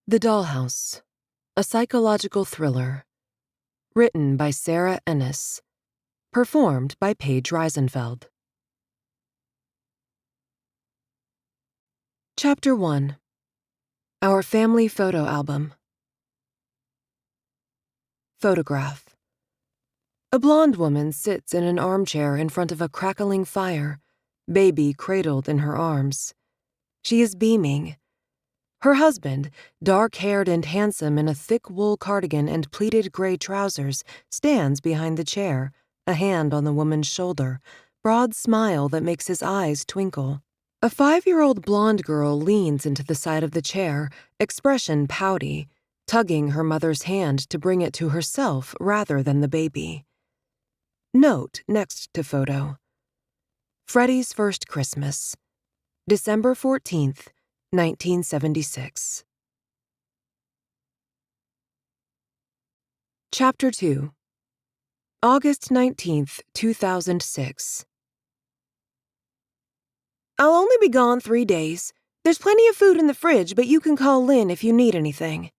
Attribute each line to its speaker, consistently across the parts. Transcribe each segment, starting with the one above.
Speaker 1: The Dollhouse, a psychological thriller, written by Sara Ennis, performed by Paige Reisenfeld. Chapter 1. Our Family Photo Album. Photograph. A blonde woman sits in an armchair in front of a crackling fire, baby cradled in her arms. She is beaming. Her husband, dark-haired and handsome in a thick wool cardigan and pleated gray trousers, stands behind the chair, a hand on the woman's shoulder, broad smile that makes his eyes twinkle. A 5-year-old blonde girl leans into the side of the chair, expression pouty, tugging her mother's hand to bring it to herself rather than the baby. Note next to photo. Freddie's First Christmas, December 14th, 1976. Chapter 2. August 19th, 2006. I'll only be gone 3 days. There's plenty of food in the fridge, but you can call Lynn if you need anything.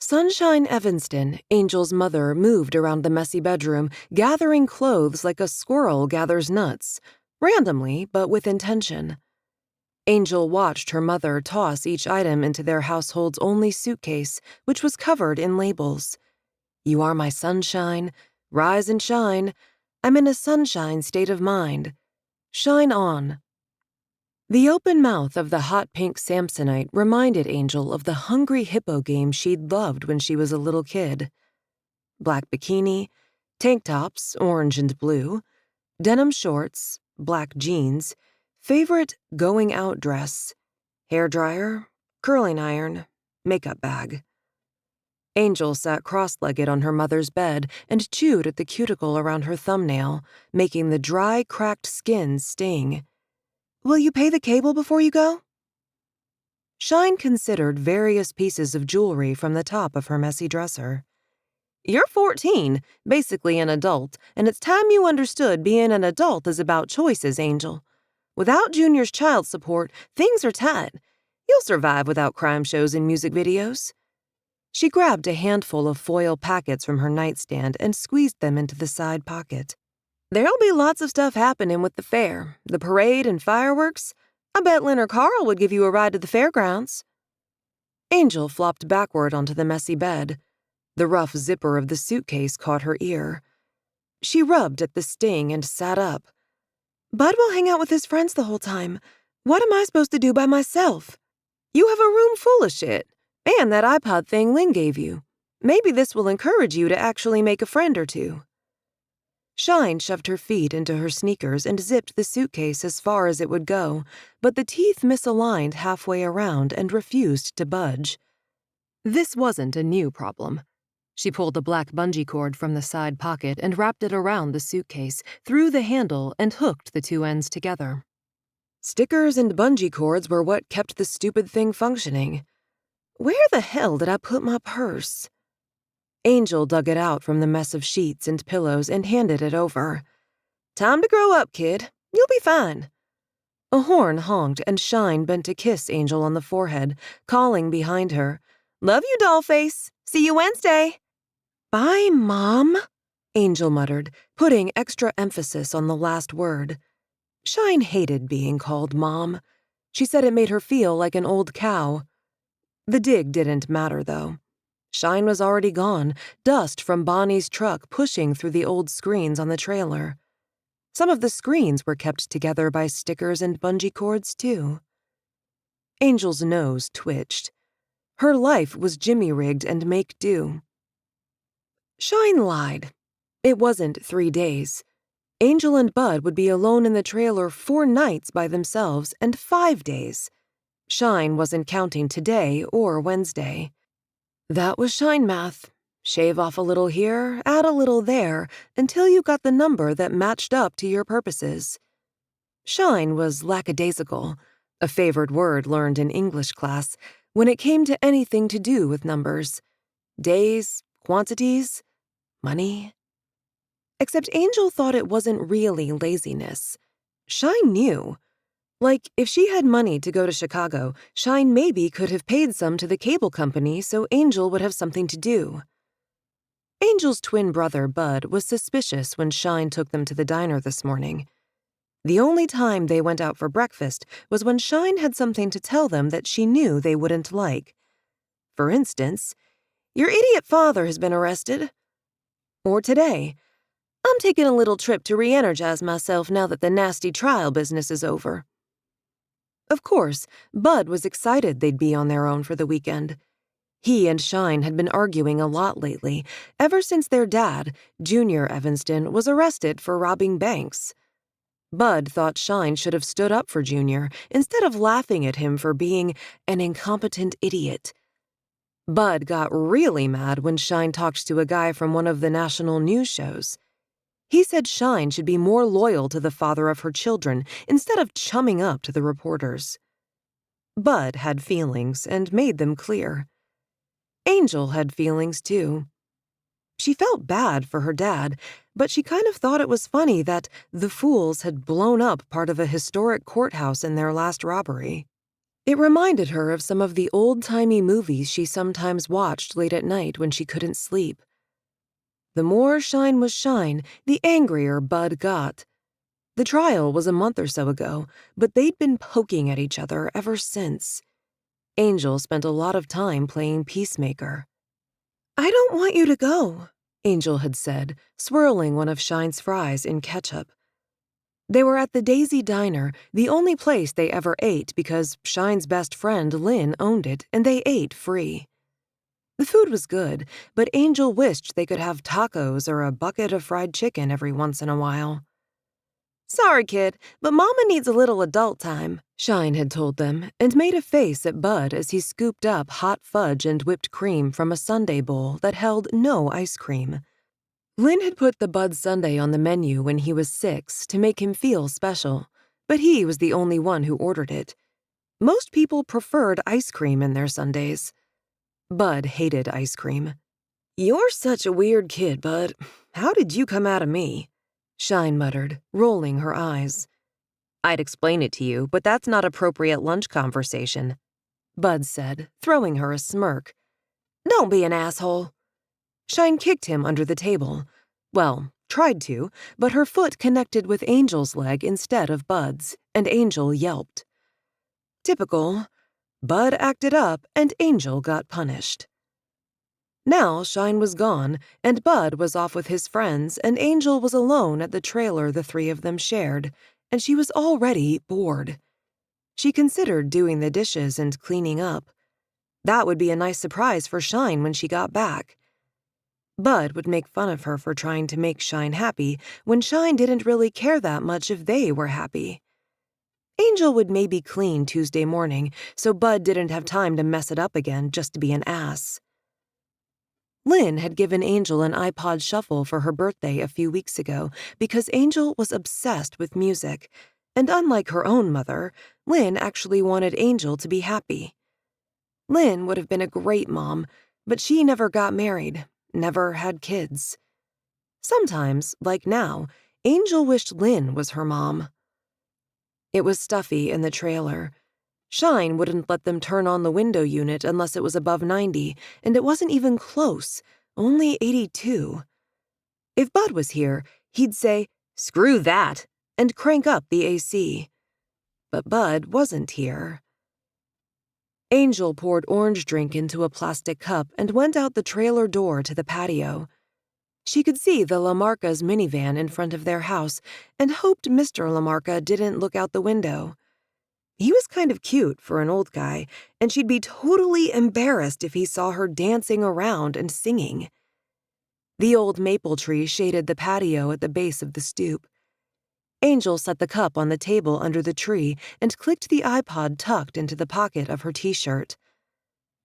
Speaker 1: Sunshine Evanston, Angel's mother, moved around the messy bedroom, gathering clothes like a squirrel gathers nuts, randomly but with intention. Angel watched her mother toss each item into their household's only suitcase, which was covered in labels. You are my sunshine. Rise and shine. I'm in a sunshine state of mind. Shine on. The open mouth of the hot pink Samsonite reminded Angel of the hungry hippo game she'd loved when she was a little kid. Black bikini, tank tops, orange and blue, denim shorts, black jeans, favorite going-out dress, hairdryer, curling iron, makeup bag. Angel sat cross-legged on her mother's bed and chewed at the cuticle around her thumbnail, making the dry, cracked skin sting. Will you pay the cable before you go? Shine considered various pieces of jewelry from the top of her messy dresser. You're 14, basically an adult, and it's time you understood being an adult is about choices, Angel. Without Junior's child support, things are tight. You'll survive without crime shows and music videos. She grabbed a handful of foil packets from her nightstand and squeezed them into the side pocket. There'll be lots of stuff happening with the fair, the parade and fireworks. I bet Lynn or Carl would give you a ride to the fairgrounds. Angel flopped backward onto the messy bed. The rough zipper of the suitcase caught her ear. She rubbed at the sting and sat up. Bud will hang out with his friends the whole time. What am I supposed to do by myself? You have a room full of shit. And that iPod thing Lynn gave you. Maybe this will encourage you to actually make a friend or two. Shine shoved her feet into her sneakers and zipped the suitcase as far as it would go, but the teeth misaligned halfway around and refused to budge. This wasn't a new problem. She pulled a black bungee cord from the side pocket and wrapped it around the suitcase, threw the handle, and hooked the two ends together. Stickers and bungee cords were what kept the stupid thing functioning. Where the hell did I put my purse? Angel dug it out from the mess of sheets and pillows and handed it over. Time to grow up, kid. You'll be fine. A horn honked and Shine bent to kiss Angel on the forehead, calling behind her, Love you, dollface. See you Wednesday. Bye, Mom, Angel muttered, putting extra emphasis on the last word. Shine hated being called Mom. She said it made her feel like an old cow. The dig didn't matter, though. Shine was already gone, dust from Bonnie's truck pushing through the old screens on the trailer. Some of the screens were kept together by stickers and bungee cords, too. Angel's nose twitched. Her life was jimmy-rigged and make-do. Shine lied. It wasn't 3 days. Angel and Bud would be alone in the trailer 4 nights by themselves and 5 days. Shine wasn't counting today or Wednesday. That was Shine math. Shave off a little here, add a little there, until you got the number that matched up to your purposes. Shine was lackadaisical, a favored word learned in English class, when it came to anything to do with numbers. Days, quantities, money. Except Angel thought it wasn't really laziness. Shine knew. Like, if she had money to go to Chicago, Shine maybe could have paid some to the cable company so Angel would have something to do. Angel's twin brother, Bud, was suspicious when Shine took them to the diner this morning. The only time they went out for breakfast was when Shine had something to tell them that she knew they wouldn't like. For instance, "Your idiot father has been arrested." Or today, "I'm taking a little trip to re-energize myself now that the nasty trial business is over." Of course, Bud was excited they'd be on their own for the weekend. He and Shine had been arguing a lot lately, ever since their dad, Junior Evanston, was arrested for robbing banks. Bud thought Shine should have stood up for Junior instead of laughing at him for being an incompetent idiot. Bud got really mad when Shine talked to a guy from one of the national news shows. He said Shine should be more loyal to the father of her children instead of chumming up to the reporters. Bud had feelings and made them clear. Angel had feelings too. She felt bad for her dad, but she kind of thought it was funny that the fools had blown up part of a historic courthouse in their last robbery. It reminded her of some of the old-timey movies she sometimes watched late at night when she couldn't sleep. The more Shine was Shine, the angrier Bud got. The trial was a month or so ago, but they'd been poking at each other ever since. Angel spent a lot of time playing peacemaker. "I don't want you to go," Angel had said, swirling one of Shine's fries in ketchup. They were at the Daisy Diner, the only place they ever ate because Shine's best friend Lynn owned it and they ate free. The food was good, but Angel wished they could have tacos or a bucket of fried chicken every once in a while. "Sorry, kid, but Mama needs a little adult time," Shine had told them, and made a face at Bud as he scooped up hot fudge and whipped cream from a sundae bowl that held no ice cream. Lynn had put the Bud sundae on the menu when he was 6 to make him feel special, but he was the only one who ordered it. Most people preferred ice cream in their sundaes. Bud hated ice cream. "You're such a weird kid, Bud. How did you come out of me?" Shine muttered, rolling her eyes. "I'd explain it to you, but that's not appropriate lunch conversation," Bud said, throwing her a smirk. "Don't be an asshole." Shine kicked him under the table. Well, tried to, but her foot connected with Angel's leg instead of Bud's, and Angel yelped. Typical. Bud acted up, and Angel got punished. Now Shine was gone, and Bud was off with his friends, and Angel was alone at the trailer the three of them shared, and she was already bored. She considered doing the dishes and cleaning up. That would be a nice surprise for Shine when she got back. Bud would make fun of her for trying to make Shine happy when Shine didn't really care that much if they were happy. Angel would maybe clean Tuesday morning, so Bud didn't have time to mess it up again just to be an ass. Lynn had given Angel an iPod Shuffle for her birthday a few weeks ago because Angel was obsessed with music, and unlike her own mother, Lynn actually wanted Angel to be happy. Lynn would have been a great mom, but she never got married, never had kids. Sometimes, like now, Angel wished Lynn was her mom. It was stuffy in the trailer. Shine wouldn't let them turn on the window unit unless it was above 90, and it wasn't even close, only 82. If Bud was here, he'd say, "Screw that," and crank up the AC. But Bud wasn't here. Angel poured orange drink into a plastic cup and went out the trailer door to the patio. She could see the Lamarca's minivan in front of their house and hoped Mr. Lamarca didn't look out the window. He was kind of cute for an old guy, and she'd be totally embarrassed if he saw her dancing around and singing. The old maple tree shaded the patio at the base of the stoop. Angel set the cup on the table under the tree and clicked the iPod tucked into the pocket of her t-shirt.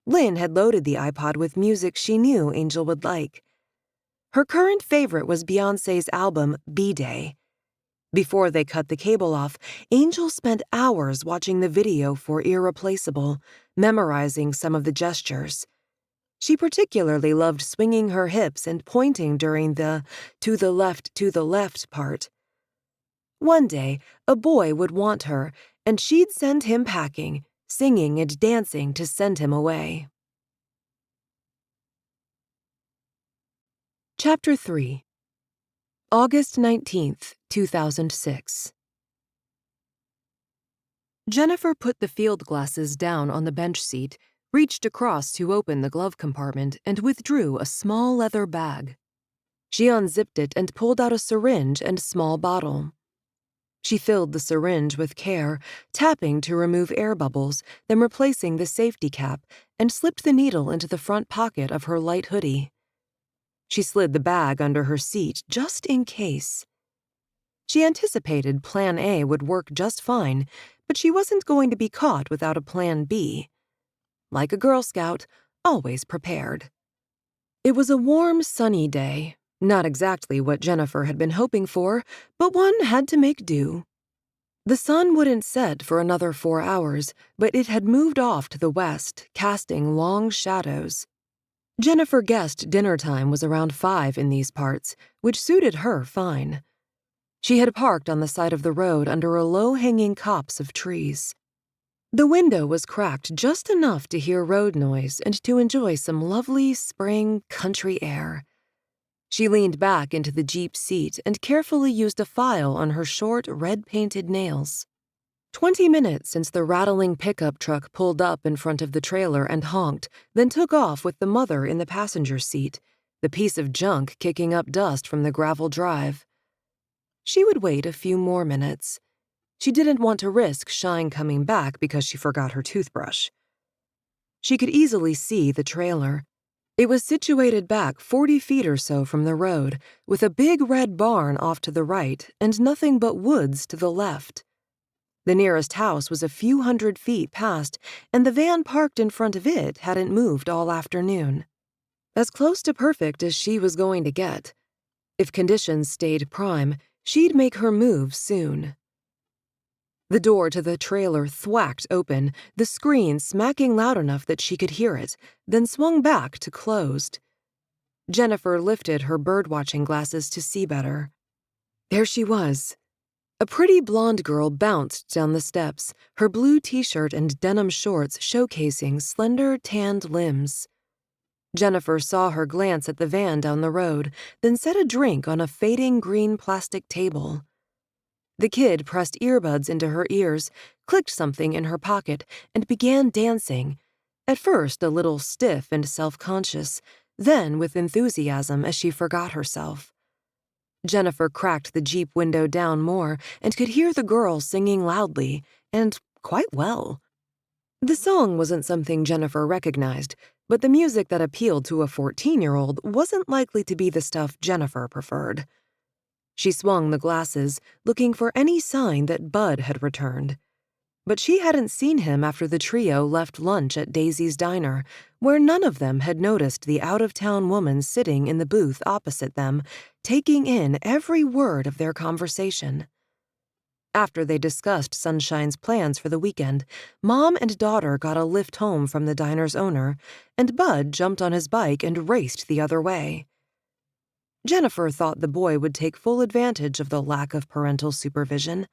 Speaker 1: Lynn had loaded the iPod with music she knew Angel would like. Her current favorite was Beyoncé's album, B-Day. Before they cut the cable off, Angel spent hours watching the video for Irreplaceable, memorizing some of the gestures. She particularly loved swinging her hips and pointing during the to the left part. One day, a boy would want her, and she'd send him packing, singing and dancing to send him away. Chapter 3. August 19th, 2006. Jennifer put the field glasses down on the bench seat, reached across to open the glove compartment, and withdrew a small leather bag. She unzipped it and pulled out a syringe and small bottle. She filled the syringe with care, tapping to remove air bubbles, then replacing the safety cap, and slipped the needle into the front pocket of her light hoodie. She slid the bag under her seat just in case. She anticipated Plan A would work just fine, but she wasn't going to be caught without a Plan B. Like a Girl Scout, always prepared. It was a warm, sunny day. Not exactly what Jennifer had been hoping for, but one had to make do. The sun wouldn't set for another 4 hours, but it had moved off to the west, casting long shadows. Jennifer guessed dinner time was around 5 in these parts, which suited her fine. She had parked on the side of the road under a low-hanging copse of trees. The window was cracked just enough to hear road noise and to enjoy some lovely spring country air. She leaned back into the Jeep seat and carefully used a file on her short, red-painted nails. 20 minutes since the rattling pickup truck pulled up in front of the trailer and honked, then took off with the mother in the passenger seat, the piece of junk kicking up dust from the gravel drive. She would wait a few more minutes. She didn't want to risk Shine coming back because she forgot her toothbrush. She could easily see the trailer. It was situated back 40 feet or so from the road, with a big red barn off to the right and nothing but woods to the left. The nearest house was a few hundred feet past, and the van parked in front of it hadn't moved all afternoon. As close to perfect as she was going to get. If conditions stayed prime, she'd make her move soon. The door to the trailer thwacked open, the screen smacking loud enough that she could hear it, then swung back to closed. Jennifer lifted her birdwatching glasses to see better. There she was. A pretty blonde girl bounced down the steps, her blue t-shirt and denim shorts showcasing slender, tanned limbs. Jennifer saw her glance at the van down the road, then set a drink on a fading green plastic table. The kid pressed earbuds into her ears, clicked something in her pocket, and began dancing, at first a little stiff and self-conscious, then with enthusiasm as she forgot herself. Jennifer cracked the Jeep window down more and could hear the girl singing loudly, and quite well. The song wasn't something Jennifer recognized, but the music that appealed to a 14-year-old wasn't likely to be the stuff Jennifer preferred. She swung the glasses, looking for any sign that Bud had returned. But she hadn't seen him after the trio left lunch at Daisy's Diner, where none of them had noticed the out-of-town woman sitting in the booth opposite them, taking in every word of their conversation. After they discussed Sunshine's plans for the weekend, Mom and daughter got a lift home from the diner's owner, and Bud jumped on his bike and raced the other way. Jennifer thought the boy would take full advantage of the lack of parental supervision.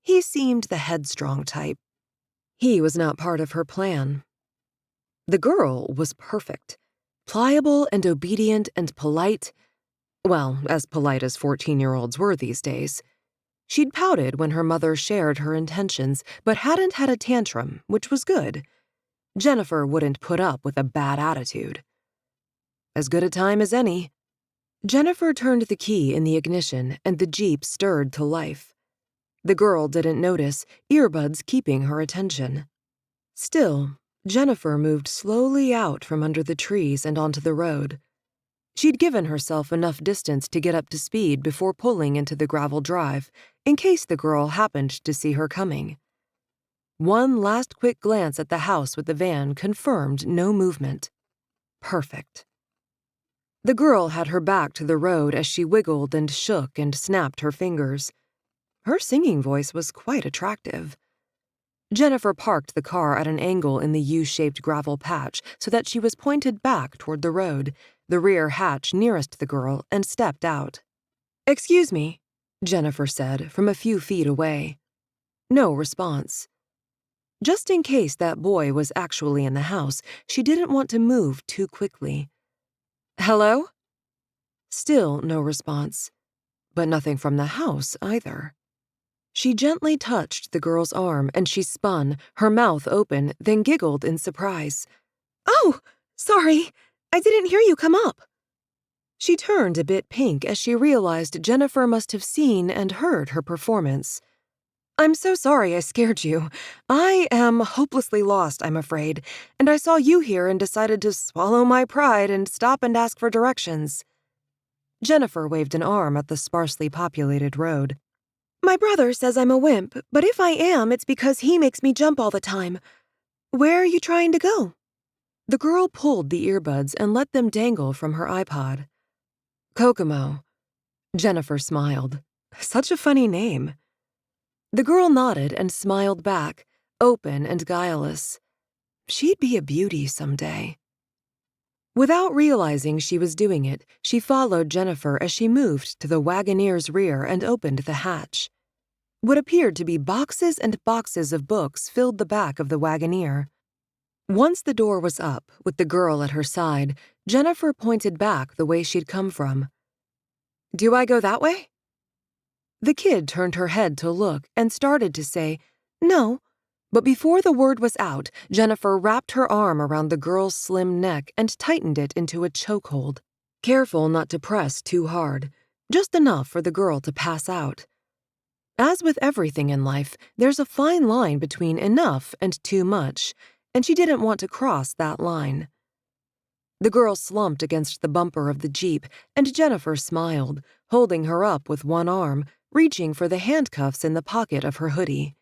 Speaker 1: He seemed the headstrong type. He was not part of her plan. The girl was perfect. Pliable and obedient and polite. Well, as polite as 14-year-olds were these days. She'd pouted when her mother shared her intentions, but hadn't had a tantrum, which was good. Jennifer wouldn't put up with a bad attitude. As good a time as any. Jennifer turned the key in the ignition, and the Jeep stirred to life. The girl didn't notice, earbuds keeping her attention. Still, Jennifer moved slowly out from under the trees and onto the road. She'd given herself enough distance to get up to speed before pulling into the gravel drive, in case the girl happened to see her coming. One last quick glance at the house with the van confirmed no movement. Perfect. The girl had her back to the road as she wiggled and shook and snapped her fingers. Her singing voice was quite attractive. Jennifer parked the car at an angle in the U-shaped gravel patch so that she was pointed back toward the road, the rear hatch nearest the girl, and stepped out. "Excuse me," Jennifer said from a few feet away. No response. Just in case that boy was actually in the house, she didn't want to move too quickly. Hello? Still no response, but nothing from the house either. She gently touched the girl's arm and she spun, her mouth open, then giggled in surprise. Oh, sorry, I didn't hear you come up. She turned a bit pink as she realized Jennifer must have seen and heard her performance. I'm so sorry I scared you. I am hopelessly lost, I'm afraid, and I saw you here and decided to swallow my pride and stop and ask for directions. Jennifer waved an arm at the sparsely populated road. My brother says I'm a wimp, but if I am, it's because he makes me jump all the time. Where are you trying to go? The girl pulled the earbuds and let them dangle from her iPod. Kokomo. Jennifer smiled. Such a funny name. The girl nodded and smiled back, open and guileless. She'd be a beauty someday. Without realizing she was doing it, she followed Jennifer as she moved to the wagoneer's rear and opened the hatch. What appeared to be boxes and boxes of books filled the back of the wagoneer. Once the door was up, with the girl at her side, Jennifer pointed back the way she'd come from. Do I go that way? The kid turned her head to look and started to say, no, but before the word was out, Jennifer wrapped her arm around the girl's slim neck and tightened it into a chokehold, careful not to press too hard, just enough for the girl to pass out. As with everything in life, there's a fine line between enough and too much, and she didn't want to cross that line. The girl slumped against the bumper of the Jeep, and Jennifer smiled, holding her up with one arm, reaching for the handcuffs in the pocket of her hoodie.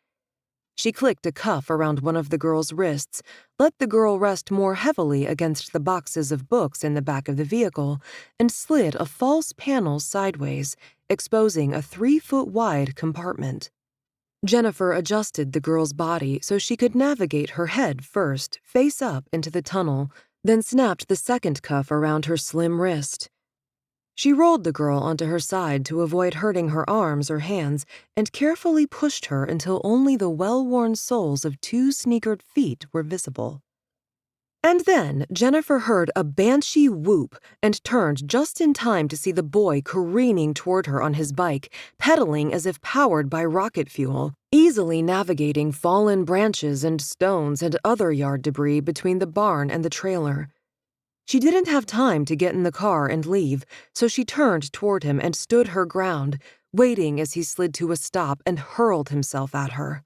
Speaker 1: She clicked a cuff around one of the girl's wrists, let the girl rest more heavily against the boxes of books in the back of the vehicle, and slid a false panel sideways, exposing a 3-foot-wide compartment. Jennifer adjusted the girl's body so she could navigate her head first, face up into the tunnel, then snapped the second cuff around her slim wrist. She rolled the girl onto her side to avoid hurting her arms or hands and carefully pushed her until only the well-worn soles of 2 sneakered feet were visible. And then Jennifer heard a banshee whoop and turned just in time to see the boy careening toward her on his bike, pedaling as if powered by rocket fuel, easily navigating fallen branches and stones and other yard debris between the barn and the trailer. She didn't have time to get in the car and leave, so she turned toward him and stood her ground, waiting as he slid to a stop and hurled himself at her.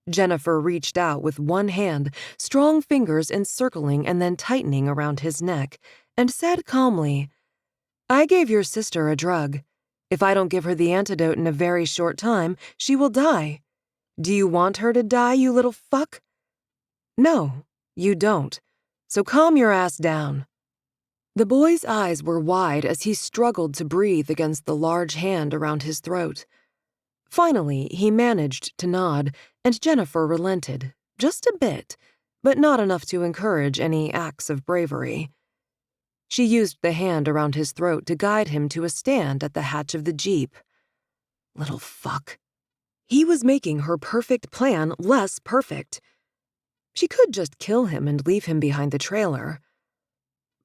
Speaker 1: Jennifer reached out with one hand, strong fingers encircling and then tightening around his neck, and said calmly, I gave your sister a drug. If I don't give her the antidote in a very short time, she will die. Do you want her to die, you little fuck? No, you don't. So calm your ass down. The boy's eyes were wide as he struggled to breathe against the large hand around his throat. Finally, he managed to nod, and Jennifer relented, just a bit, but not enough to encourage any acts of bravery. She used the hand around his throat to guide him to a stand at the hatch of the Jeep. Little fuck. He was making her perfect plan less perfect. She could just kill him and leave him behind the trailer.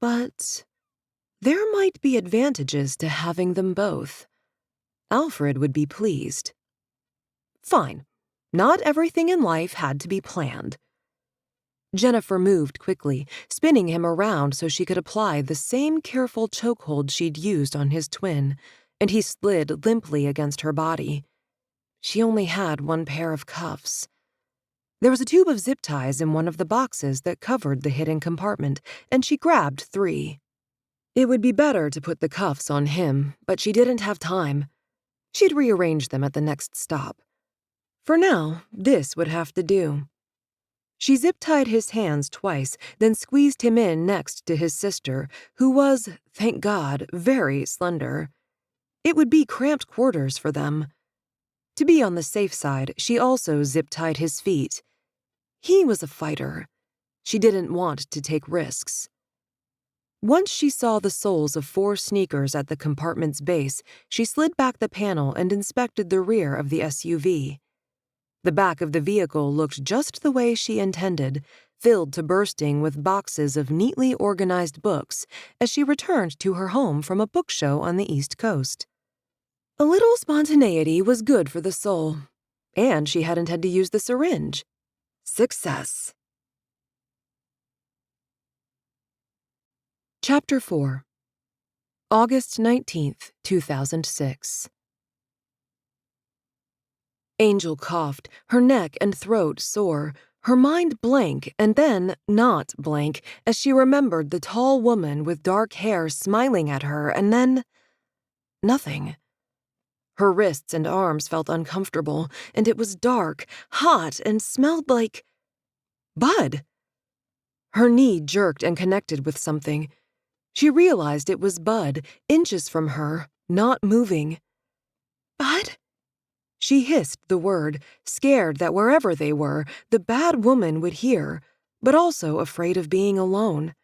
Speaker 1: But there might be advantages to having them both. Alfred would be pleased. Fine. Not everything in life had to be planned. Jennifer moved quickly, spinning him around so she could apply the same careful chokehold she'd used on his twin, and he slid limply against her body. She only had one pair of cuffs. There was a tube of zip ties in one of the boxes that covered the hidden compartment, and she grabbed 3. It would be better to put the cuffs on him, but she didn't have time. She'd rearrange them at the next stop. For now, this would have to do. She zip-tied his hands twice, then squeezed him in next to his sister, who was, thank God, very slender. It would be cramped quarters for them. To be on the safe side, she also zip-tied his feet. He was a fighter. She didn't want to take risks. Once she saw the soles of 4 sneakers at the compartment's base, she slid back the panel and inspected the rear of the SUV. The back of the vehicle looked just the way she intended, filled to bursting with boxes of neatly organized books as she returned to her home from a book show on the East Coast. A little spontaneity was good for the soul, and she hadn't had to use the syringe. Success. Chapter 4. August 19th, 2006. Angel coughed, her neck and throat sore, her mind blank and then not blank as she remembered the tall woman with dark hair smiling at her and then nothing. Her wrists and arms felt uncomfortable, and it was dark, hot, and smelled like Bud. Her knee jerked and connected with something. She realized it was Bud, inches from her, not moving. Bud? She hissed the word, scared that wherever they were, the bad woman would hear, but also afraid of being alone.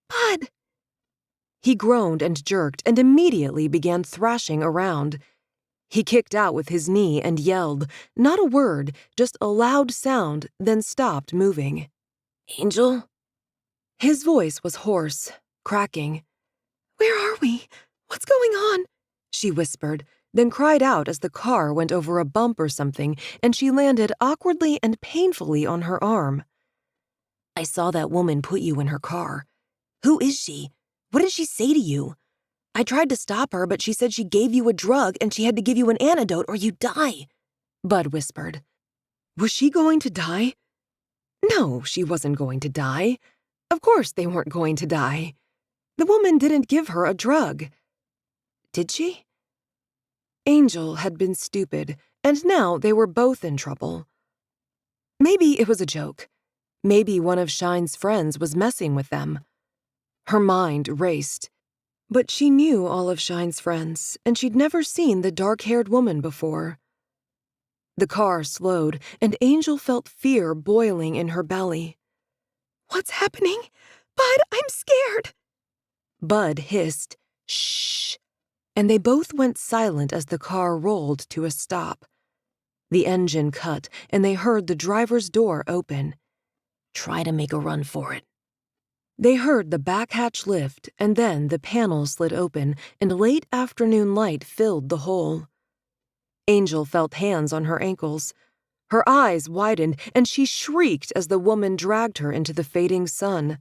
Speaker 1: Bud! He groaned and jerked and immediately began thrashing around. He kicked out with his knee and yelled, not a word, just a loud sound, then stopped moving. Angel? His voice was hoarse, cracking. Where are we? What's going on? She whispered, then cried out as the car went over a bump or something and she landed awkwardly and painfully on her arm. I saw that woman put you in her car. Who is she? What did she say to you? I tried to stop her, but she said she gave you a drug and she had to give you an antidote or you'd die, Bud whispered. Was she going to die? No, she wasn't going to die. Of course they weren't going to die. The woman didn't give her a drug. Did she? Angel had been stupid, and now they were both in trouble. Maybe it was a joke. Maybe one of Shine's friends was messing with them. Her mind raced. But she knew all of Shine's friends, and she'd never seen the dark-haired woman before. The car slowed, and Angel felt fear boiling in her belly. What's happening? Bud, I'm scared. Bud hissed, shh, and they both went silent as the car rolled to a stop. The engine cut, and they heard the driver's door open. Try to make a run for it. They heard the back hatch lift, and then the panel slid open, and late afternoon light filled the hole. Angel felt hands on her ankles. Her eyes widened, and she shrieked as the woman dragged her into the fading sun.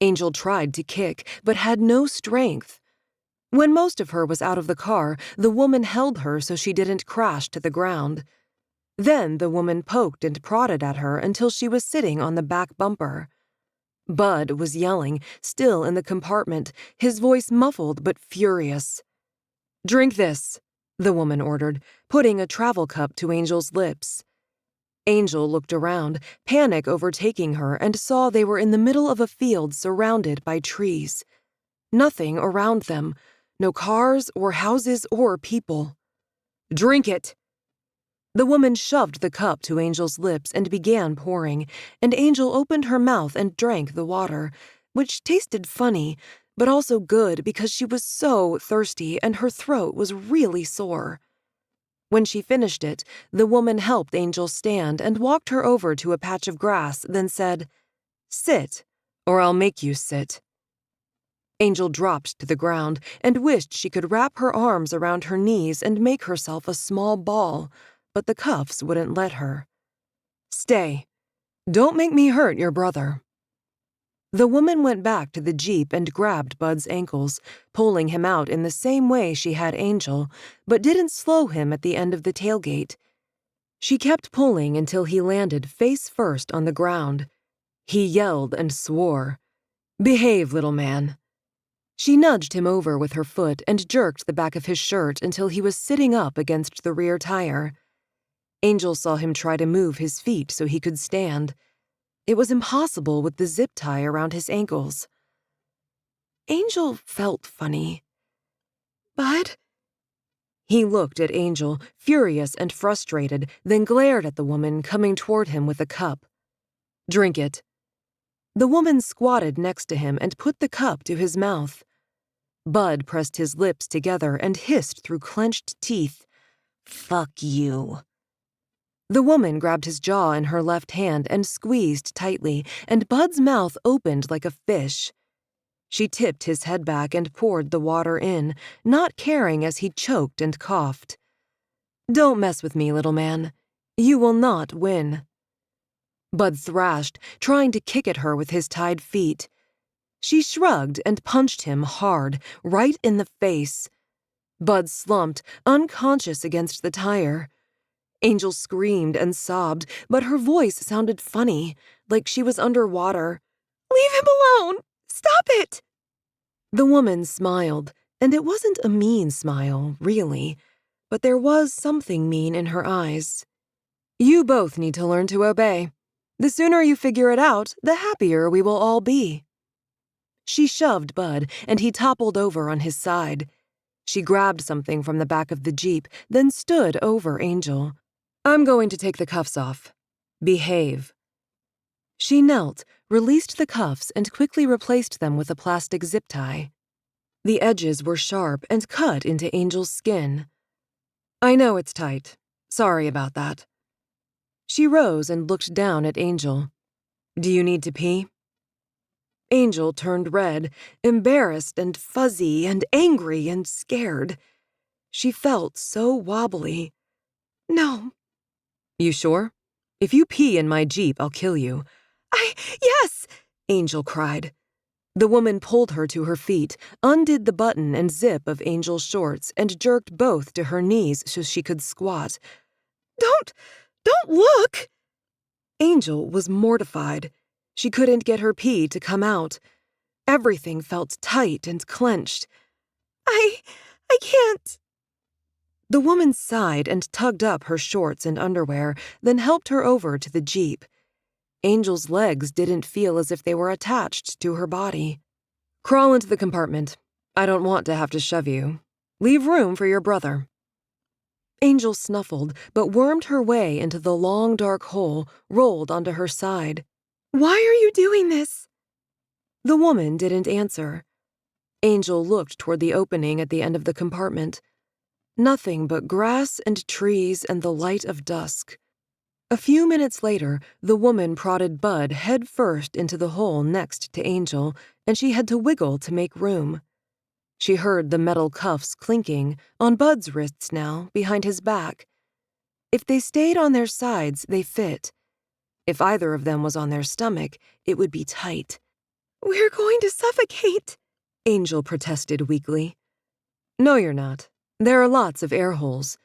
Speaker 1: Angel tried to kick, but had no strength. When most of her was out of the car, the woman held her so she didn't crash to the ground. Then the woman poked and prodded at her until she was sitting on the back bumper. Bud was yelling, still in the compartment, his voice muffled but furious. Drink this, the woman ordered, putting a travel cup to Angel's lips. Angel looked around, panic overtaking her, and saw they were in the middle of a field surrounded by trees. Nothing around them, no cars or houses or people. Drink it! The woman shoved the cup to Angel's lips and began pouring, and Angel opened her mouth and drank the water, which tasted funny, but also good because she was so thirsty and her throat was really sore. When she finished it, the woman helped Angel stand and walked her over to a patch of grass, then said, Sit, or I'll make you sit. Angel dropped to the ground and wished she could wrap her arms around her knees and make herself a small ball, but the cuffs wouldn't let her. Stay. Don't make me hurt your brother. The woman went back to the Jeep and grabbed Bud's ankles, pulling him out in the same way she had Angel, but didn't slow him at the end of the tailgate. She kept pulling until he landed face first on the ground. He yelled and swore. Behave, little man. She nudged him over with her foot and jerked the back of his shirt until he was sitting up against the rear tire. Angel saw him try to move his feet so he could stand. It was impossible with the zip tie around his ankles. Angel felt funny. Bud? He looked at Angel, furious and frustrated, then glared at the woman coming toward him with a cup. Drink it. The woman squatted next to him and put the cup to his mouth. Bud pressed his lips together and hissed through clenched teeth. Fuck you. The woman grabbed his jaw in her left hand and squeezed tightly, and Bud's mouth opened like a fish. She tipped his head back and poured the water in, not caring as he choked and coughed. "Don't mess with me, little man. You will not win." Bud thrashed, trying to kick at her with his tied feet. She shrugged and punched him hard, right in the face. Bud slumped, unconscious against the tire. Angel screamed and sobbed, but her voice sounded funny, like she was underwater. "Leave him alone! Stop it!" The woman smiled, and it wasn't a mean smile, really, but there was something mean in her eyes. "You both need to learn to obey. The sooner you figure it out, the happier we will all be." She shoved Bud, and he toppled over on his side. She grabbed something from the back of the Jeep, then stood over Angel. "I'm going to take the cuffs off. Behave." She knelt, released the cuffs, and quickly replaced them with a plastic zip tie. The edges were sharp and cut into Angel's skin. "I know it's tight. Sorry about that." She rose and looked down at Angel. "Do you need to pee?" Angel turned red, embarrassed and fuzzy and angry and scared. She felt so wobbly. "No." "You sure? If you pee in my Jeep, I'll kill you." Yes," Angel cried. The woman pulled her to her feet, undid the button and zip of Angel's shorts, and jerked both to her knees so she could squat. Don't look!" Angel was mortified. She couldn't get her pee to come out. Everything felt tight and clenched. I can't." The woman sighed and tugged up her shorts and underwear, then helped her over to the Jeep. Angel's legs didn't feel as if they were attached to her body. "Crawl into the compartment. I don't want to have to shove you. Leave room for your brother." Angel snuffled, but wormed her way into the long, dark hole, rolled onto her side. "Why are you doing this?" The woman didn't answer. Angel looked toward the opening at the end of the compartment. Nothing but grass and trees and the light of dusk. A few minutes later, the woman prodded Bud head first into the hole next to Angel, and she had to wiggle to make room. She heard the metal cuffs clinking, on Bud's wrists now, behind his back. If they stayed on their sides, they fit. If either of them was on their stomach, it would be tight. "We're going to suffocate," Angel protested weakly. "No, you're not. There are lots of air holes.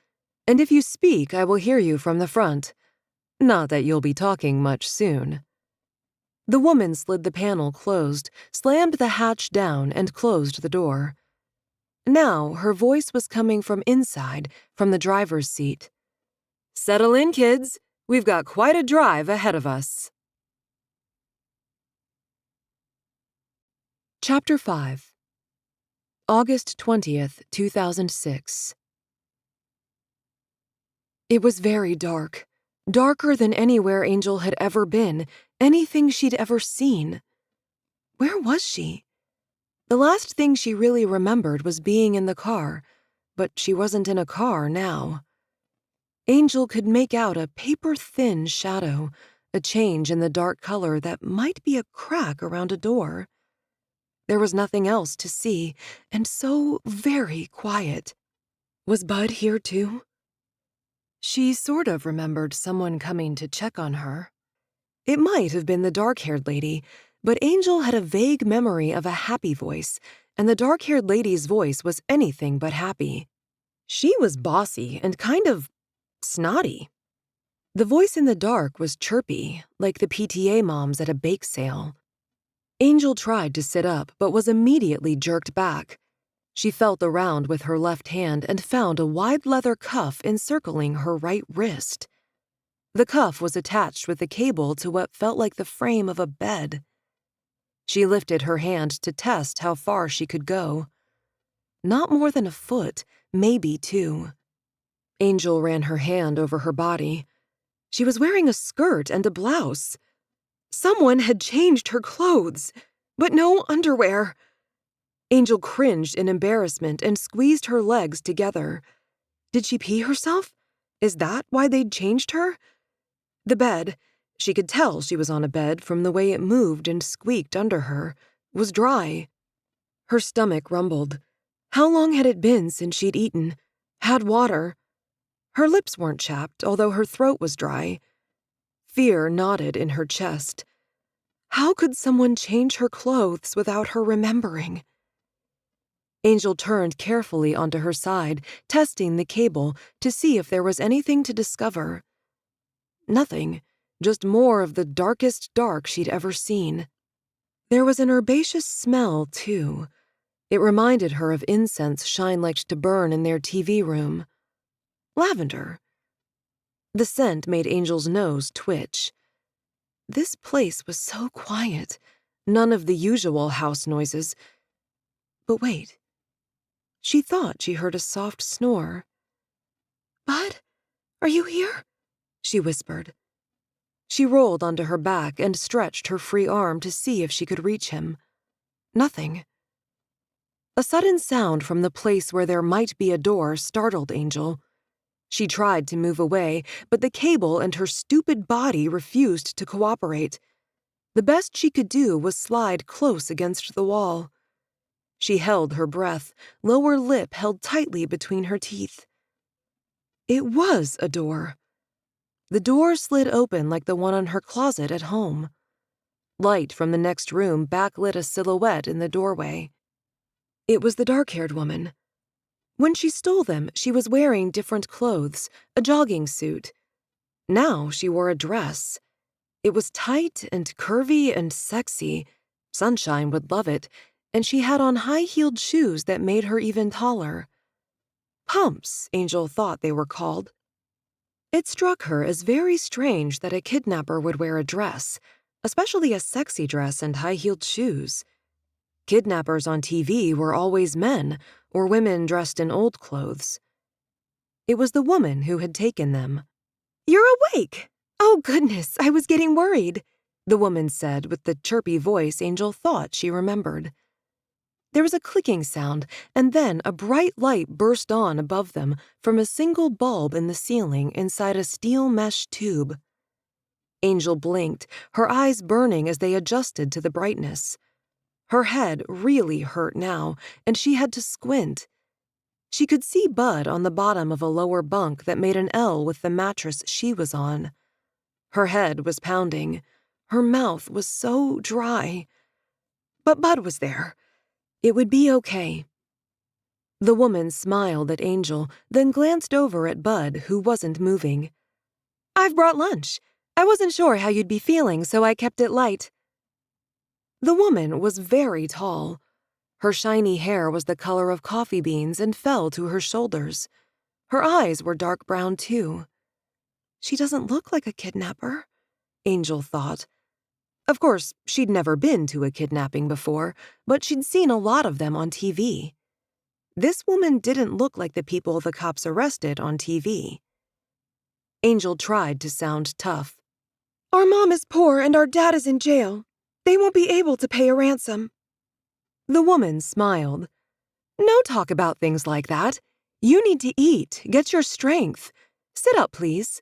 Speaker 1: And if you speak, I will hear you from the front. Not that you'll be talking much soon." The woman slid the panel closed, slammed the hatch down, and closed the door. Now her voice was coming from inside, from the driver's seat. "Settle in, kids. We've got quite a drive ahead of us." Chapter 5. August 20th, 2006. It was very dark. Darker than anywhere Angel had ever been, anything she'd ever seen. Where was she? The last thing she really remembered was being in the car, but she wasn't in a car now. Angel could make out a paper-thin shadow, a change in the dark color that might be a crack around a door. There was nothing else to see, and so very quiet. Was Bud here too? She sort of remembered someone coming to check on her. It might have been the dark-haired lady, but Angel had a vague memory of a happy voice, and the dark-haired lady's voice was anything but happy. She was bossy and kind of snotty. The voice in the dark was chirpy, like the PTA moms at a bake sale. Angel tried to sit up, but was immediately jerked back. She felt around with her left hand and found a wide leather cuff encircling her right wrist. The cuff was attached with a cable to what felt like the frame of a bed. She lifted her hand to test how far she could go. Not more than a foot, maybe 2. Angel ran her hand over her body. She was wearing a skirt and a blouse. Someone had changed her clothes, but no underwear. Angel cringed in embarrassment and squeezed her legs together. Did she pee herself? Is that why they'd changed her? The bed, she could tell she was on a bed from the way it moved and squeaked under her, was dry. Her stomach rumbled. How long had it been since she'd eaten? Had water? Her lips weren't chapped, although her throat was dry. Fear knotted in her chest. How could someone change her clothes without her remembering? Angel turned carefully onto her side, testing the cable to see if there was anything to discover. Nothing, just more of the darkest dark she'd ever seen. There was an herbaceous smell, too. It reminded her of incense Shine liked to burn in their TV room. Lavender. The scent made Angel's nose twitch. This place was so quiet. None of the usual house noises. But wait. She thought she heard a soft snore. "Bud, are you here?" she whispered. She rolled onto her back and stretched her free arm to see if she could reach him. Nothing. A sudden sound from the place where there might be a door startled Angel. She tried to move away, but the cable and her stupid body refused to cooperate. The best she could do was slide close against the wall. She held her breath, lower lip held tightly between her teeth. It was a door. The door slid open like the one on her closet at home. Light from the next room backlit a silhouette in the doorway. It was the dark-haired woman. When she stole them, she was wearing different clothes, a jogging suit. Now she wore a dress. It was tight and curvy and sexy. Sunshine would love it, and she had on high-heeled shoes that made her even taller. Pumps, Angel thought they were called. It struck her as very strange that a kidnapper would wear a dress, especially a sexy dress and high-heeled shoes. Kidnappers on TV were always men, or women dressed in old clothes. It was the woman who had taken them. "You're awake! Oh, goodness, I was getting worried," the woman said with the chirpy voice Angel thought she remembered. There was a clicking sound, and then a bright light burst on above them from a single bulb in the ceiling inside a steel mesh tube. Angel blinked, her eyes burning as they adjusted to the brightness. Her head really hurt now, and she had to squint. She could see Bud on the bottom of a lower bunk that made an L with the mattress she was on. Her head was pounding. Her mouth was so dry. But Bud was there. It would be okay. The woman smiled at Angel, then glanced over at Bud, who wasn't moving. "I've brought lunch. I wasn't sure how you'd be feeling, so I kept it light." The woman was very tall. Her shiny hair was the color of coffee beans and fell to her shoulders. Her eyes were dark brown, too. She doesn't look like a kidnapper, Angel thought. Of course, she'd never been to a kidnapping before, but she'd seen a lot of them on TV. This woman didn't look like the people the cops arrested on TV. Angel tried to sound tough. "Our mom is poor and our dad is in jail. They won't be able to pay a ransom." The woman smiled. "No talk about things like that. You need to eat, get your strength. Sit up, please."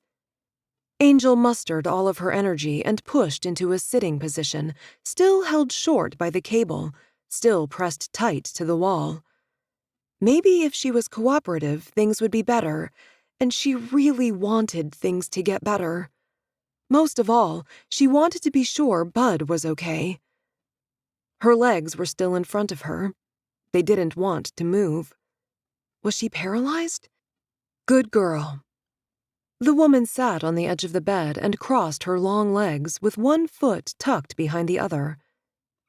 Speaker 1: Angel mustered all of her energy and pushed into a sitting position, still held short by the cable, still pressed tight to the wall. Maybe if she was cooperative, things would be better, and she really wanted things to get better. Most of all, she wanted to be sure Bud was okay. Her legs were still in front of her. They didn't want to move. Was she paralyzed? Good girl. The woman sat on the edge of the bed and crossed her long legs with one foot tucked behind the other.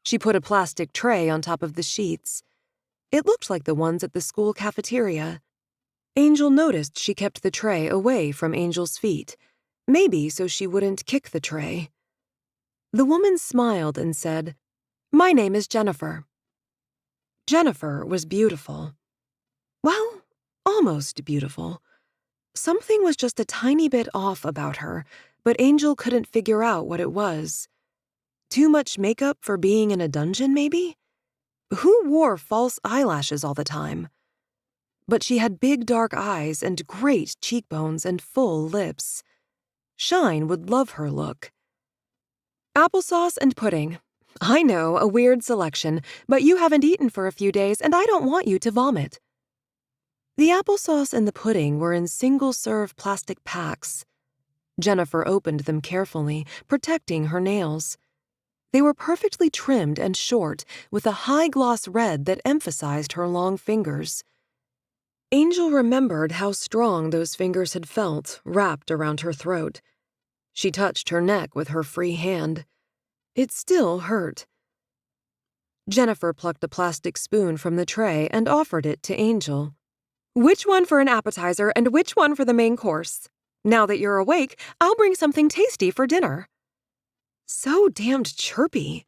Speaker 1: She put a plastic tray on top of the sheets. It looked like the ones at the school cafeteria. Angel noticed she kept the tray away from Angel's feet, maybe so she wouldn't kick the tray. The woman smiled and said, "My name is Jennifer." Jennifer was beautiful. Well, almost beautiful. Something was just a tiny bit off about her, but Angel couldn't figure out what it was. Too much makeup for being in a dungeon, maybe? Who wore false eyelashes all the time? But she had big dark eyes and great cheekbones and full lips. Shine would love her look. Applesauce and pudding. I know, a weird selection, but you haven't eaten for a few days and I don't want you to vomit. The applesauce and the pudding were in single-serve plastic packs. Jennifer opened them carefully, protecting her nails. They were perfectly trimmed and short, with a high-gloss red that emphasized her long fingers. Angel remembered how strong those fingers had felt, wrapped around her throat. She touched her neck with her free hand. It still hurt. Jennifer plucked a plastic spoon from the tray and offered it to Angel. Which one for an appetizer and which one for the main course? Now that you're awake, I'll bring something tasty for dinner. So damned chirpy.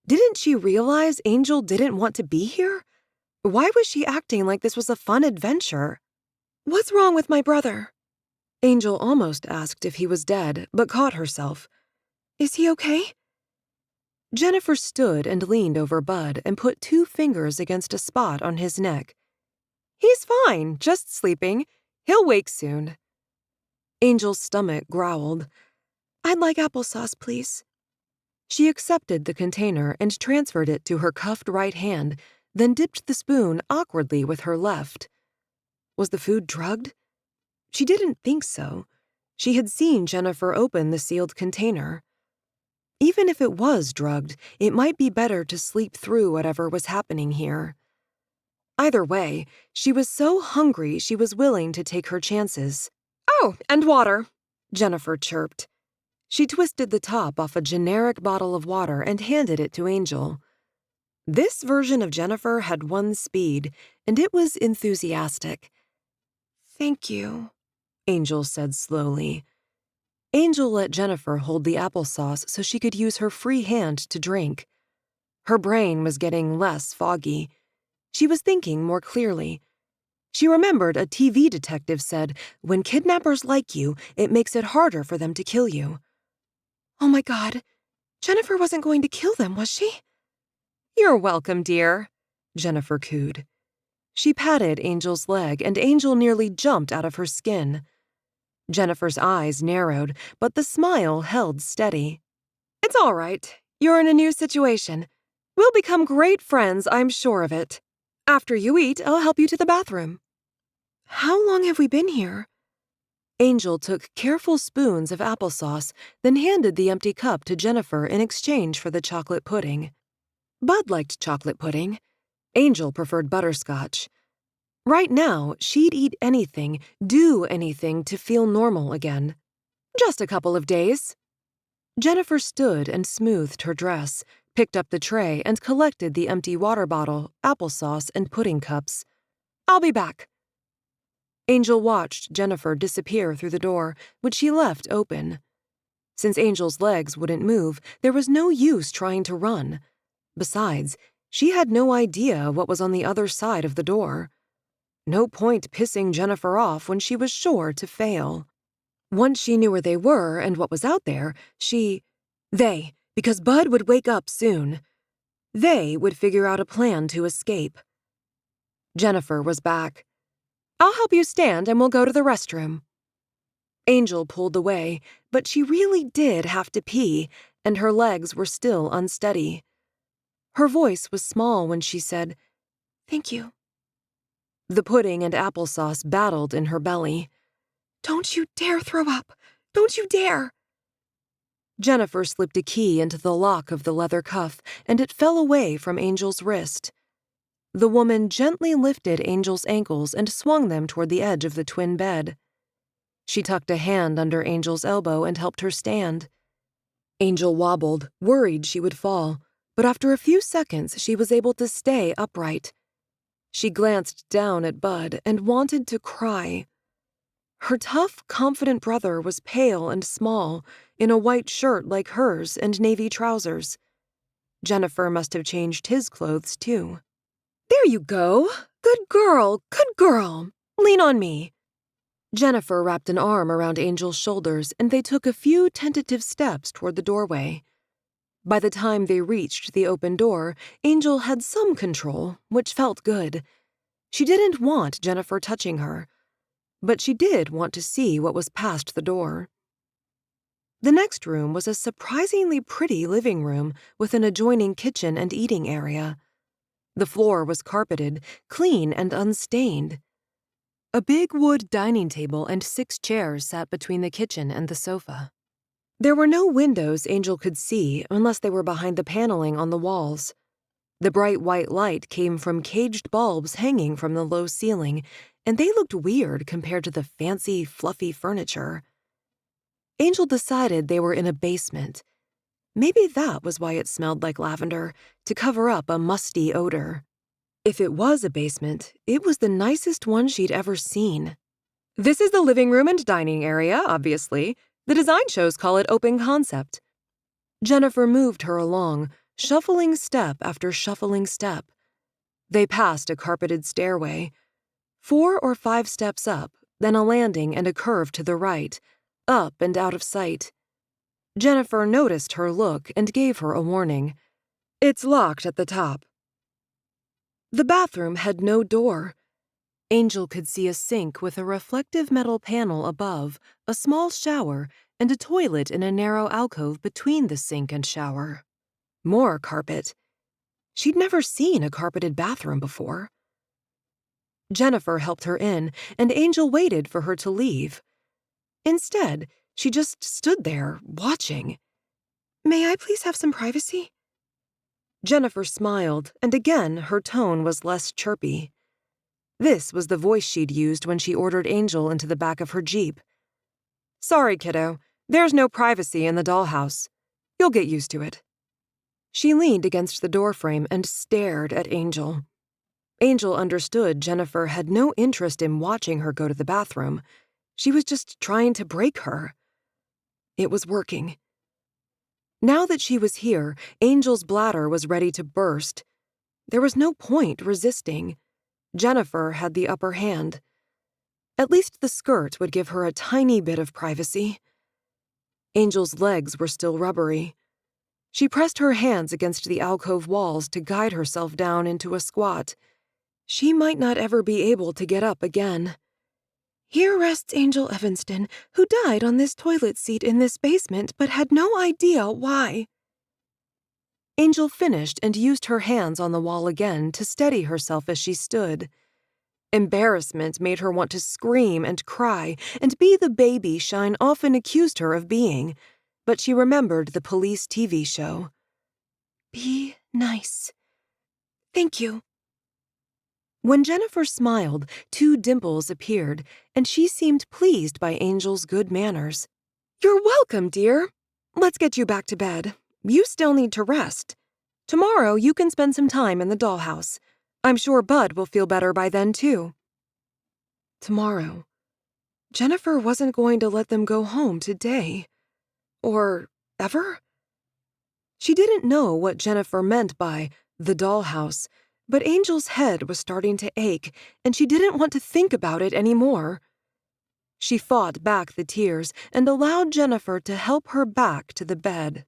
Speaker 1: Didn't she realize Angel didn't want to be here? Why was she acting like this was a fun adventure? What's wrong with my brother? Angel almost asked if he was dead, but caught herself. Is he okay? Jennifer stood and leaned over Bud and put 2 fingers against a spot on his neck. He's fine, just sleeping. He'll wake soon. Angel's stomach growled. I'd like applesauce, please. She accepted the container and transferred it to her cuffed right hand, then dipped the spoon awkwardly with her left. Was the food drugged? She didn't think so. She had seen Jennifer open the sealed container. Even if it was drugged, it might be better to sleep through whatever was happening here. Either way, she was so hungry she was willing to take her chances. Oh, and water, Jennifer chirped. She twisted the top off a generic bottle of water and handed it to Angel. This version of Jennifer had one speed, and it was enthusiastic. Thank you, Angel said slowly. Angel let Jennifer hold the applesauce so she could use her free hand to drink. Her brain was getting less foggy. She was thinking more clearly. She remembered a TV detective said, when kidnappers like you, it makes it harder for them to kill you. Oh my God, Jennifer wasn't going to kill them, was she? You're welcome, dear, Jennifer cooed. She patted Angel's leg, and Angel nearly jumped out of her skin. Jennifer's eyes narrowed, but the smile held steady. It's all right. You're in a new situation. We'll become great friends, I'm sure of it. After you eat, I'll help you to the bathroom. How long have we been here? Angel took careful spoons of applesauce, then handed the empty cup to Jennifer in exchange for the chocolate pudding. Bud liked chocolate pudding. Angel preferred butterscotch. Right now, she'd eat anything, do anything to feel normal again. Just a couple of days. Jennifer stood and smoothed her dress, picked up the tray, and collected the empty water bottle, applesauce, and pudding cups. I'll be back. Angel watched Jennifer disappear through the door, which she left open. Since Angel's legs wouldn't move, there was no use trying to run. Besides, she had no idea what was on the other side of the door. No point pissing Jennifer off when she was sure to fail. Once she knew where they were and what was out there, because Bud would wake up soon. They would figure out a plan to escape. Jennifer was back. I'll help you stand and we'll go to the restroom. Angel pulled away, but she really did have to pee, and her legs were still unsteady. Her voice was small when she said, Thank you. The pudding and applesauce battled in her belly. Don't you dare throw up! Don't you dare! Jennifer slipped a key into the lock of the leather cuff, and it fell away from Angel's wrist. The woman gently lifted Angel's ankles and swung them toward the edge of the twin bed. She tucked a hand under Angel's elbow and helped her stand. Angel wobbled, worried she would fall, but after a few seconds she was able to stay upright. She glanced down at Bud and wanted to cry. Her tough, confident brother was pale and small, in a white shirt like hers and navy trousers. Jennifer must have changed his clothes, too. There you go. Good girl, good girl. Lean on me. Jennifer wrapped an arm around Angel's shoulders, and they took a few tentative steps toward the doorway. By the time they reached the open door, Angel had some control, which felt good. She didn't want Jennifer touching her, but she did want to see what was past the door. The next room was a surprisingly pretty living room with an adjoining kitchen and eating area. The floor was carpeted, clean and unstained. A big wood dining table and 6 chairs sat between the kitchen and the sofa. There were no windows Angel could see unless they were behind the paneling on the walls. The bright white light came from caged bulbs hanging from the low ceiling, and they looked weird compared to the fancy, fluffy furniture. Angel decided they were in a basement. Maybe that was why it smelled like lavender, to cover up a musty odor. If it was a basement, it was the nicest one she'd ever seen. This is the living room and dining area, obviously. The design shows call it open concept. Jennifer moved her along, shuffling step after shuffling step. They passed a carpeted stairway. 4 or 5 steps up, then a landing and a curve to the right, up and out of sight. Jennifer noticed her look and gave her a warning. It's locked at the top. The bathroom had no door. Angel could see a sink with a reflective metal panel above, a small shower, and a toilet in a narrow alcove between the sink and shower. More carpet. She'd never seen a carpeted bathroom before. Jennifer helped her in, and Angel waited for her to leave. Instead, she just stood there, watching. May I please have some privacy? Jennifer smiled, and again her tone was less chirpy. This was the voice she'd used when she ordered Angel into the back of her Jeep. Sorry, kiddo. There's no privacy in the dollhouse. You'll get used to it. She leaned against the doorframe and stared at Angel. Angel understood Jennifer had no interest in watching her go to the bathroom. She was just trying to break her. It was working. Now that she was here, Angel's bladder was ready to burst. There was no point resisting. Jennifer had the upper hand. At least the skirt would give her a tiny bit of privacy. Angel's legs were still rubbery. She pressed her hands against the alcove walls to guide herself down into a squat. She might not ever be able to get up again. Here rests Angel Evanston, who died on this toilet seat in this basement but had no idea why. Angel finished and used her hands on the wall again to steady herself as she stood. Embarrassment made her want to scream and cry and be the baby Shine often accused her of being, but she remembered the police TV show. Be nice. Thank you. When Jennifer smiled, 2 dimples appeared, and she seemed pleased by Angel's good manners. You're welcome, dear. Let's get you back to bed. You still need to rest. Tomorrow you can spend some time in the dollhouse. I'm sure Bud will feel better by then, too. Tomorrow. Jennifer wasn't going to let them go home today. Or ever? She didn't know what Jennifer meant by the dollhouse, but Angel's head was starting to ache, and she didn't want to think about it anymore. She fought back the tears and allowed Jennifer to help her back to the bed.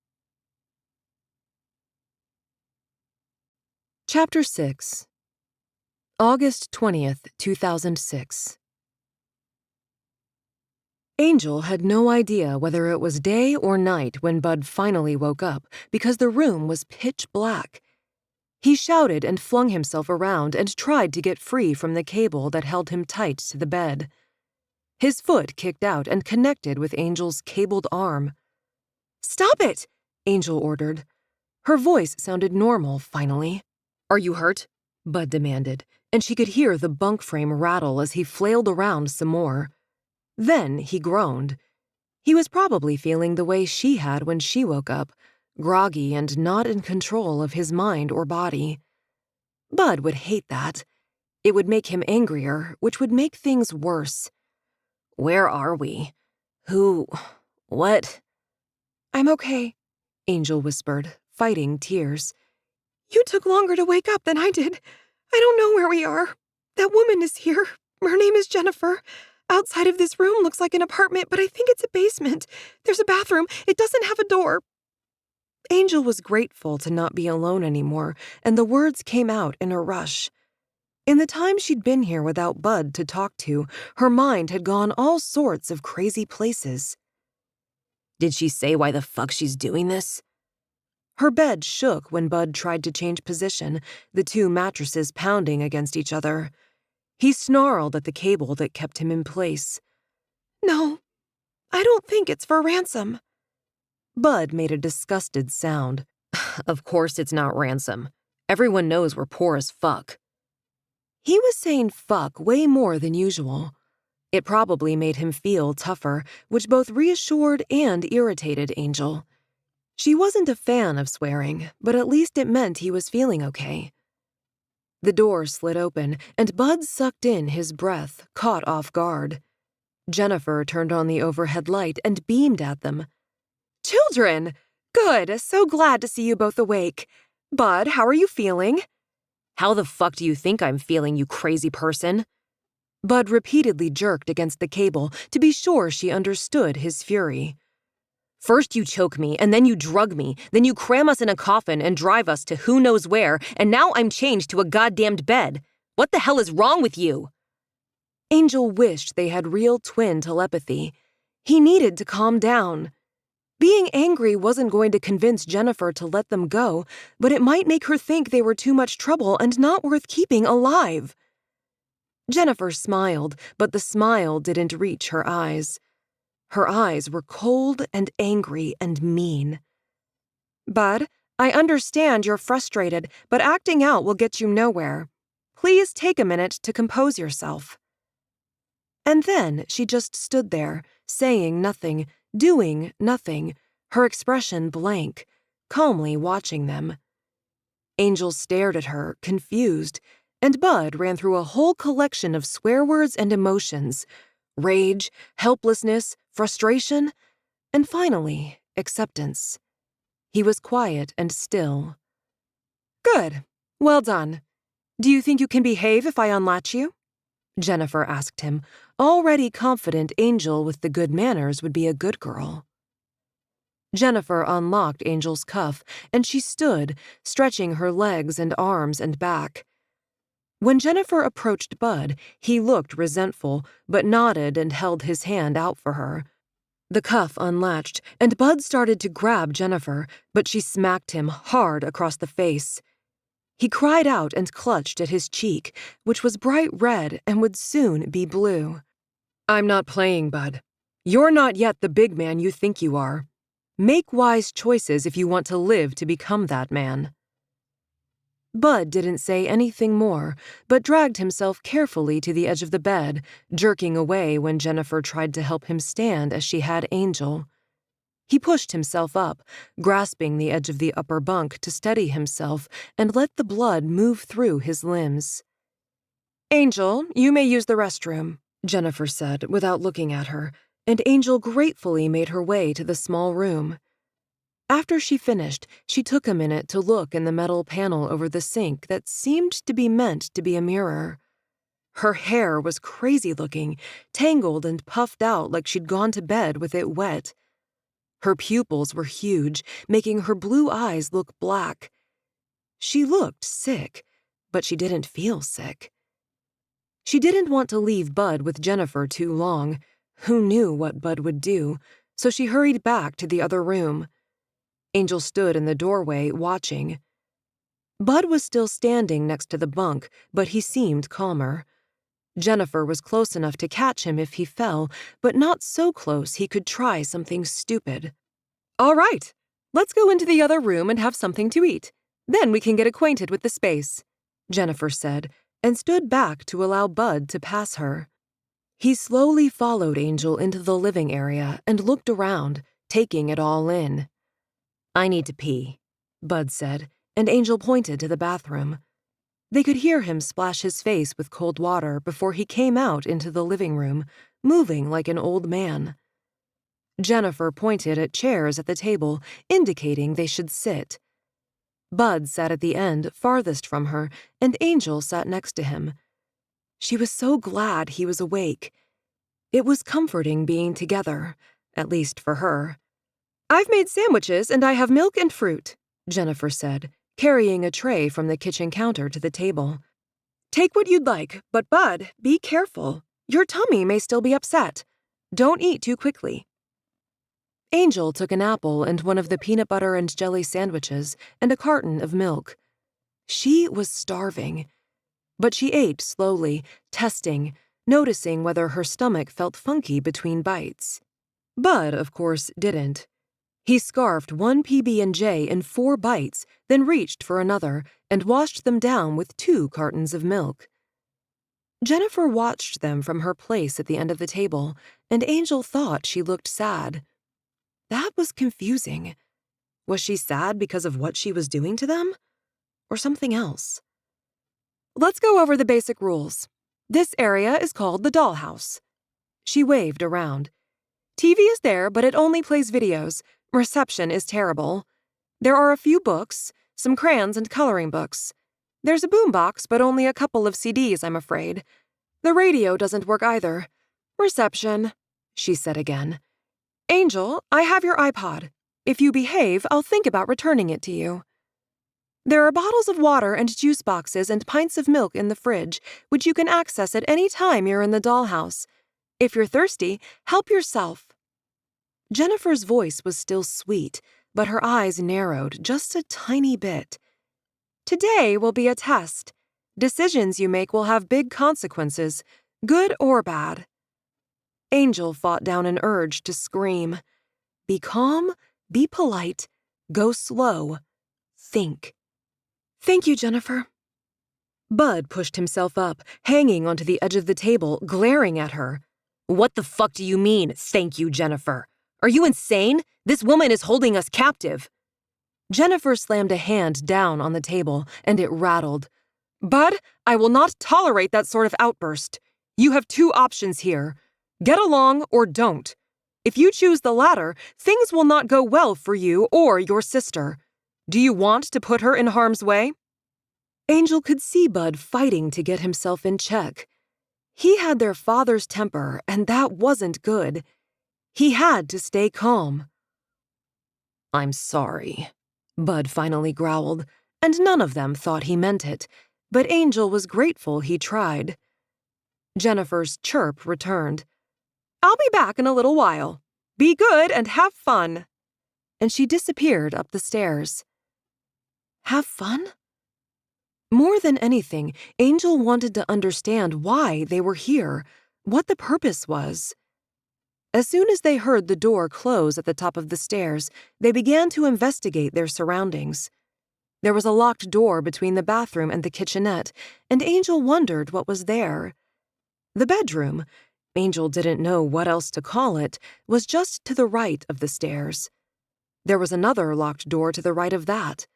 Speaker 1: Chapter 6. August 20th, 2006. Angel had no idea whether it was day or night when Bud finally woke up because the room was pitch black. He shouted and flung himself around and tried to get free from the cable that held him tight to the bed. His foot kicked out and connected with Angel's cabled arm. "Stop it!" Angel ordered. Her voice sounded normal, finally. "Are you hurt?" Bud demanded, and she could hear the bunk frame rattle as he flailed around some more. Then he groaned. He was probably feeling the way she had when she woke up, groggy and not in control of his mind or body. Bud would hate that. It would make him angrier, which would make things worse. "Where are we? What?" "I'm okay," Angel whispered, fighting tears. "You took longer to wake up than I did. I don't know where we are. That woman is here. Her name is Jennifer. Outside of this room looks like an apartment, but I think it's a basement. There's a bathroom. It doesn't have a door." Angel was grateful to not be alone anymore, and the words came out in a rush. In the time she'd been here without Bud to talk to, her mind had gone all sorts of crazy places. Did she say why the fuck she's doing this? Her bed shook when Bud tried to change position, the two mattresses pounding against each other. He snarled at the cable that kept him in place. No, I don't think it's for ransom. Bud made a disgusted sound. Of course it's not ransom. Everyone knows we're poor as fuck. He was saying fuck way more than usual. It probably made him feel tougher, which both reassured and irritated Angel. She wasn't a fan of swearing, but at least it meant he was feeling okay. The door slid open, and Bud sucked in his breath, caught off guard. Jennifer turned on the overhead light and beamed at them. Children! Good, so glad to see you both awake. Bud, how are you feeling? How the fuck do you think I'm feeling, you crazy person? Bud repeatedly jerked against the cable to be sure she understood his fury. First you choke me, and then you drug me, then you cram us in a coffin and drive us to who knows where, and now I'm changed to a goddamned bed. What the hell is wrong with you? Angel wished they had real twin telepathy. He needed to calm down. Being angry wasn't going to convince Jennifer to let them go, but it might make her think they were too much trouble and not worth keeping alive. Jennifer smiled, but the smile didn't reach her eyes. Her eyes were cold and angry and mean. Bud, I understand you're frustrated, but acting out will get you nowhere. Please take a minute to compose yourself. And then she just stood there, saying nothing, doing nothing, her expression blank, calmly watching them. Angel stared at her, confused, and Bud ran through a whole collection of swear words and emotions: rage, helplessness, frustration, and finally, acceptance. He was quiet and still. Good. Well done. Do you think you can behave if I unlatch you? Jennifer asked him, already confident Angel with the good manners would be a good girl. Jennifer unlocked Angel's cuff, and she stood, stretching her legs and arms and back. When Jennifer approached Bud, he looked resentful, but nodded and held his hand out for her. The cuff unlatched, and Bud started to grab Jennifer, but she smacked him hard across the face. He cried out and clutched at his cheek, which was bright red and would soon be blue. I'm not playing, Bud. You're not yet the big man you think you are. Make wise choices if you want to live to become that man. Bud didn't say anything more, but dragged himself carefully to the edge of the bed, jerking away when Jennifer tried to help him stand as she had Angel. He pushed himself up, grasping the edge of the upper bunk to steady himself and let the blood move through his limbs. Angel, you may use the restroom, Jennifer said without looking at her, and Angel gratefully made her way to the small room. After she finished, she took a minute to look in the metal panel over the sink that seemed to be meant to be a mirror. Her hair was crazy-looking, tangled and puffed out like she'd gone to bed with it wet. Her pupils were huge, making her blue eyes look black. She looked sick, but she didn't feel sick. She didn't want to leave Bud with Jennifer too long. Who knew what Bud would do? So she hurried back to the other room. Angel stood in the doorway, watching. Bud was still standing next to the bunk, but he seemed calmer. Jennifer was close enough to catch him if he fell, but not so close he could try something stupid. All right, let's go into the other room and have something to eat. Then we can get acquainted with the space, Jennifer said, and stood back to allow Bud to pass her. He slowly followed Angel into the living area and looked around, taking it all in. I need to pee, Bud said, and Angel pointed to the bathroom. They could hear him splash his face with cold water before he came out into the living room, moving like an old man. Jennifer pointed at chairs at the table, indicating they should sit. Bud sat at the end, farthest from her, and Angel sat next to him. She was so glad he was awake. It was comforting being together, at least for her. I've made sandwiches and I have milk and fruit, Jennifer said, carrying a tray from the kitchen counter to the table. Take what you'd like, but Bud, be careful. Your tummy may still be upset. Don't eat too quickly. Angel took an apple and one of the peanut butter and jelly sandwiches and a carton of milk. She was starving, but she ate slowly, testing, noticing whether her stomach felt funky between bites. Bud, of course, didn't. He scarfed one PB&J in 4 bites, then reached for another and washed them down with 2 cartons of milk. Jennifer watched them from her place at the end of the table, and Angel thought she looked sad. That was confusing. Was she sad because of what she was doing to them? Or something else? Let's go over the basic rules. This area is called the Dollhouse. She waved around. TV is there, but it only plays videos. Reception is terrible. There are a few books, some crayons and coloring books. There's a boombox, but only a couple of CDs, I'm afraid. The radio doesn't work either. Reception, she said again. Angel, I have your iPod. If you behave, I'll think about returning it to you. There are bottles of water and juice boxes and pints of milk in the fridge, which you can access at any time you're in the dollhouse. If you're thirsty, help yourself. Jennifer's voice was still sweet, but her eyes narrowed just a tiny bit. Today will be a test. Decisions you make will have big consequences, good or bad. Angel fought down an urge to scream. Be calm, be polite, go slow, think. Thank you, Jennifer. Bud pushed himself up, hanging onto the edge of the table, glaring at her. What the fuck do you mean, thank you, Jennifer? Are you insane? This woman is holding us captive. Jennifer slammed a hand down on the table, and it rattled. Bud, I will not tolerate that sort of outburst. You have 2 options here. Get along or don't. If you choose the latter, things will not go well for you or your sister. Do you want to put her in harm's way? Angel could see Bud fighting to get himself in check. He had their father's temper, and that wasn't good. He had to stay calm. I'm sorry, Bud finally growled, and none of them thought he meant it, but Angel was grateful he tried. Jennifer's chirp returned. I'll be back in a little while. Be good and have fun. And she disappeared up the stairs. Have fun? More than anything, Angel wanted to understand why they were here, what the purpose was. As soon as they heard the door close at the top of the stairs, they began to investigate their surroundings. There was a locked door between the bathroom and the kitchenette, and Angel wondered what was there. The bedroom, Angel didn't know what else to call it, was just to the right of the stairs. There was another locked door to the right of that.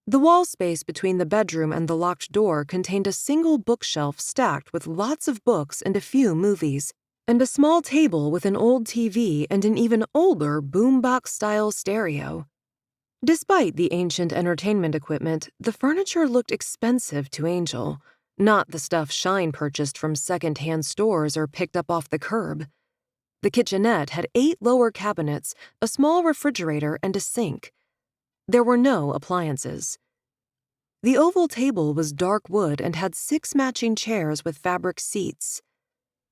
Speaker 1: The wall space between the bedroom and the locked door contained a single bookshelf stacked with lots of books and a few movies, and a small table with an old TV and an even older boombox-style stereo. Despite the ancient entertainment equipment, the furniture looked expensive to Angel, not the stuff Shine purchased from second-hand stores or picked up off the curb. The kitchenette had 8 lower cabinets, a small refrigerator, and a sink. There were no appliances. The oval table was dark wood and had 6 matching chairs with fabric seats.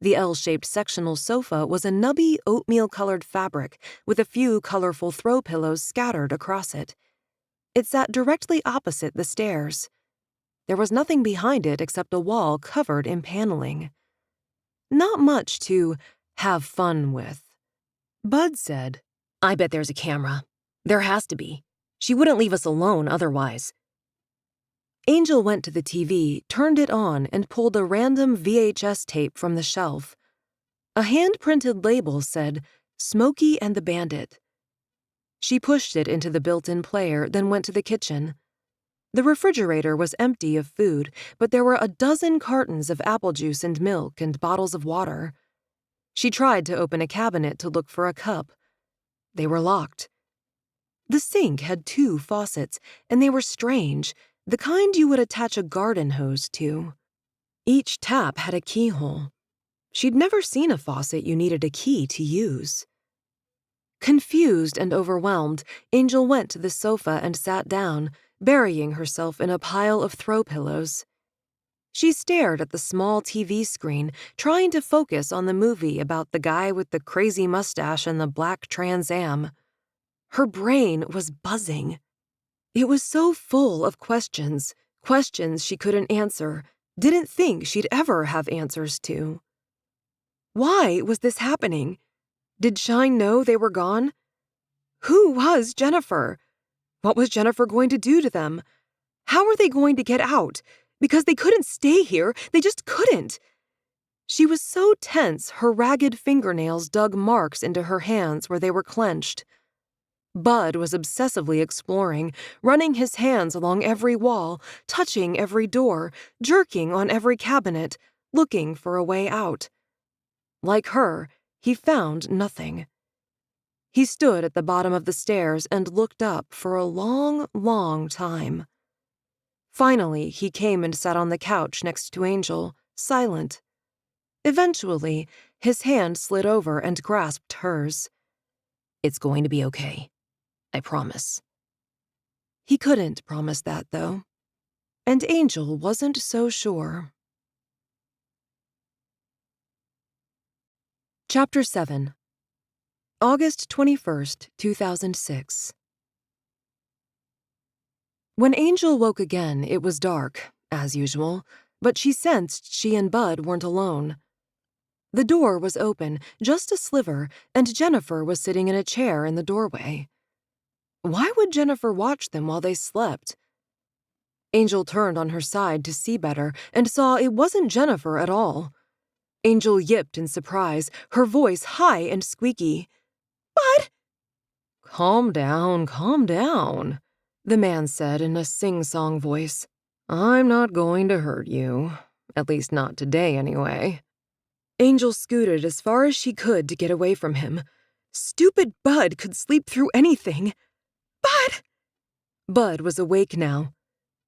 Speaker 1: The L-shaped sectional sofa was a nubby, oatmeal-colored fabric with a few colorful throw pillows scattered across it. It sat directly opposite the stairs. There was nothing behind it except a wall covered in paneling. Not much to have fun with. Bud said, I bet there's a camera. There has to be. She wouldn't leave us alone otherwise. Angel went to the TV, turned it on, and pulled a random VHS tape from the shelf. A hand-printed label said, Smokey and the Bandit. She pushed it into the built-in player, then went to the kitchen. The refrigerator was empty of food, but there were a dozen cartons of apple juice and milk and bottles of water. She tried to open a cabinet to look for a cup. They were locked. The sink had 2 faucets, and they were strange, the kind you would attach a garden hose to. Each tap had a keyhole. She'd never seen a faucet you needed a key to use. Confused and overwhelmed, Angel went to the sofa and sat down, burying herself in a pile of throw pillows. She stared at the small TV screen, trying to focus on the movie about the guy with the crazy mustache and the black Trans Am. Her brain was buzzing. It was so full of questions she couldn't answer, didn't think she'd ever have answers to. Why was this happening? Did Shine know they were gone? Who was Jennifer? What was Jennifer going to do to them? How were they going to get out? Because they couldn't stay here, they just couldn't. She was so tense, her ragged fingernails dug marks into her hands where they were clenched. Bud was obsessively exploring, running his hands along every wall, touching every door, jerking on every cabinet, looking for a way out. Like her, he found nothing. He stood at the bottom of the stairs and looked up for a long, long time. Finally, he came and sat on the couch next to Angel, silent. Eventually, his hand slid over and grasped hers. "It's going to be okay. I promise." He couldn't promise that, though. And Angel wasn't so sure. Chapter 7. August 21st, 2006. When Angel woke again, it was dark, as usual, but she sensed she and Bud weren't alone. The door was open, just a sliver, and Jennifer was sitting in a chair in the doorway. Why would Jennifer watch them while they slept? Angel turned on her side to see better and saw it wasn't Jennifer at all. Angel yipped in surprise, her voice high and squeaky. "Bud!" Calm down," the man said in a sing-song voice. "I'm not going to hurt you. At least not today, anyway." Angel scooted as far as she could to get away from him. Stupid Bud could sleep through anything. "Bud!" Bud was awake now.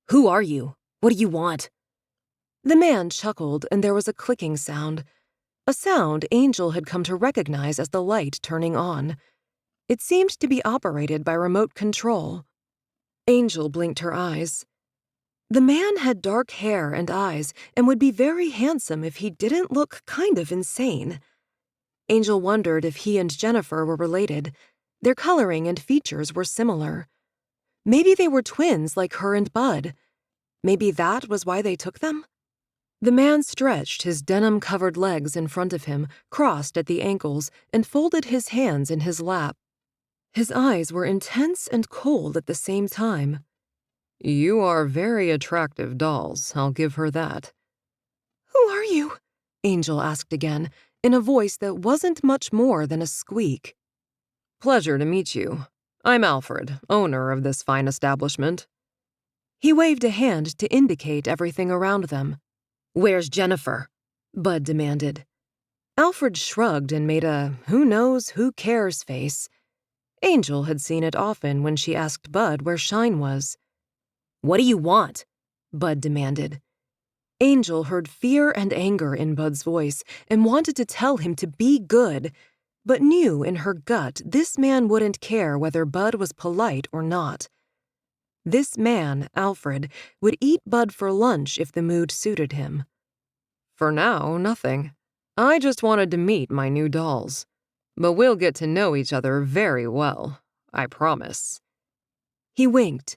Speaker 1: "Who are you? What do you want?" The man chuckled, and there was a clicking sound. A sound Angel had come to recognize as the light turning on. It seemed to be operated by remote control. Angel blinked her eyes. The man had dark hair and eyes and would be very handsome if he didn't look kind of insane. Angel wondered if he and Jennifer were related. Their coloring and features were similar. Maybe they were twins like her and Bud. Maybe that was why they took them? The man stretched his denim-covered legs in front of him, crossed at the ankles, and folded his hands in his lap. His eyes were intense and cold at the same time. "You are very attractive dolls, I'll give her that." "Who are you?" Angel asked again, in a voice that wasn't much more than a squeak. "Pleasure to meet you. I'm Alfred, owner of this fine establishment." He waved a hand to indicate everything around them. "Where's Jennifer?" Bud demanded. Alfred shrugged and made a who knows, who cares face. Angel had seen it often when she asked Bud where Shine was. "What do you want?" Bud demanded. Angel heard fear and anger in Bud's voice and wanted to tell him to be good, but knew in her gut this man wouldn't care whether Bud was polite or not. This man, Alfred, would eat Bud for lunch if the mood suited him. "For now, nothing. I just wanted to meet my new dolls. But we'll get to know each other very well, I promise." He winked.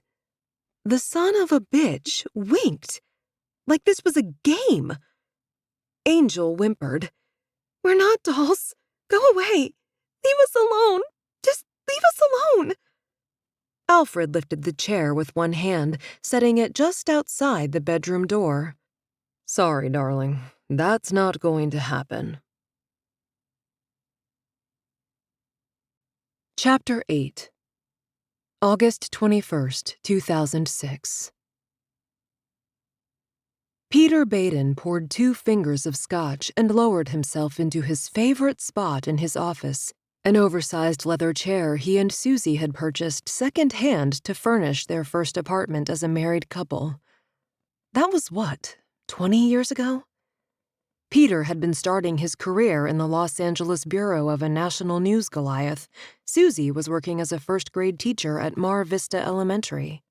Speaker 1: The son of a bitch winked. Like this was a game. Angel whimpered. "We're not dolls. Go away. Leave us alone. Just leave us alone." Alfred lifted the chair with one hand, setting it just outside the bedroom door. "Sorry, darling. That's not going to happen." Chapter 8. August 21st, 2006. Peter Baden poured 2 fingers of scotch and lowered himself into his favorite spot in his office, an oversized leather chair he and Susie had purchased second-hand to furnish their first apartment as a married couple. That was what, 20 years ago? Peter had been starting his career in the Los Angeles bureau of a national news Goliath. Susie was working as a first-grade teacher at Mar Vista Elementary.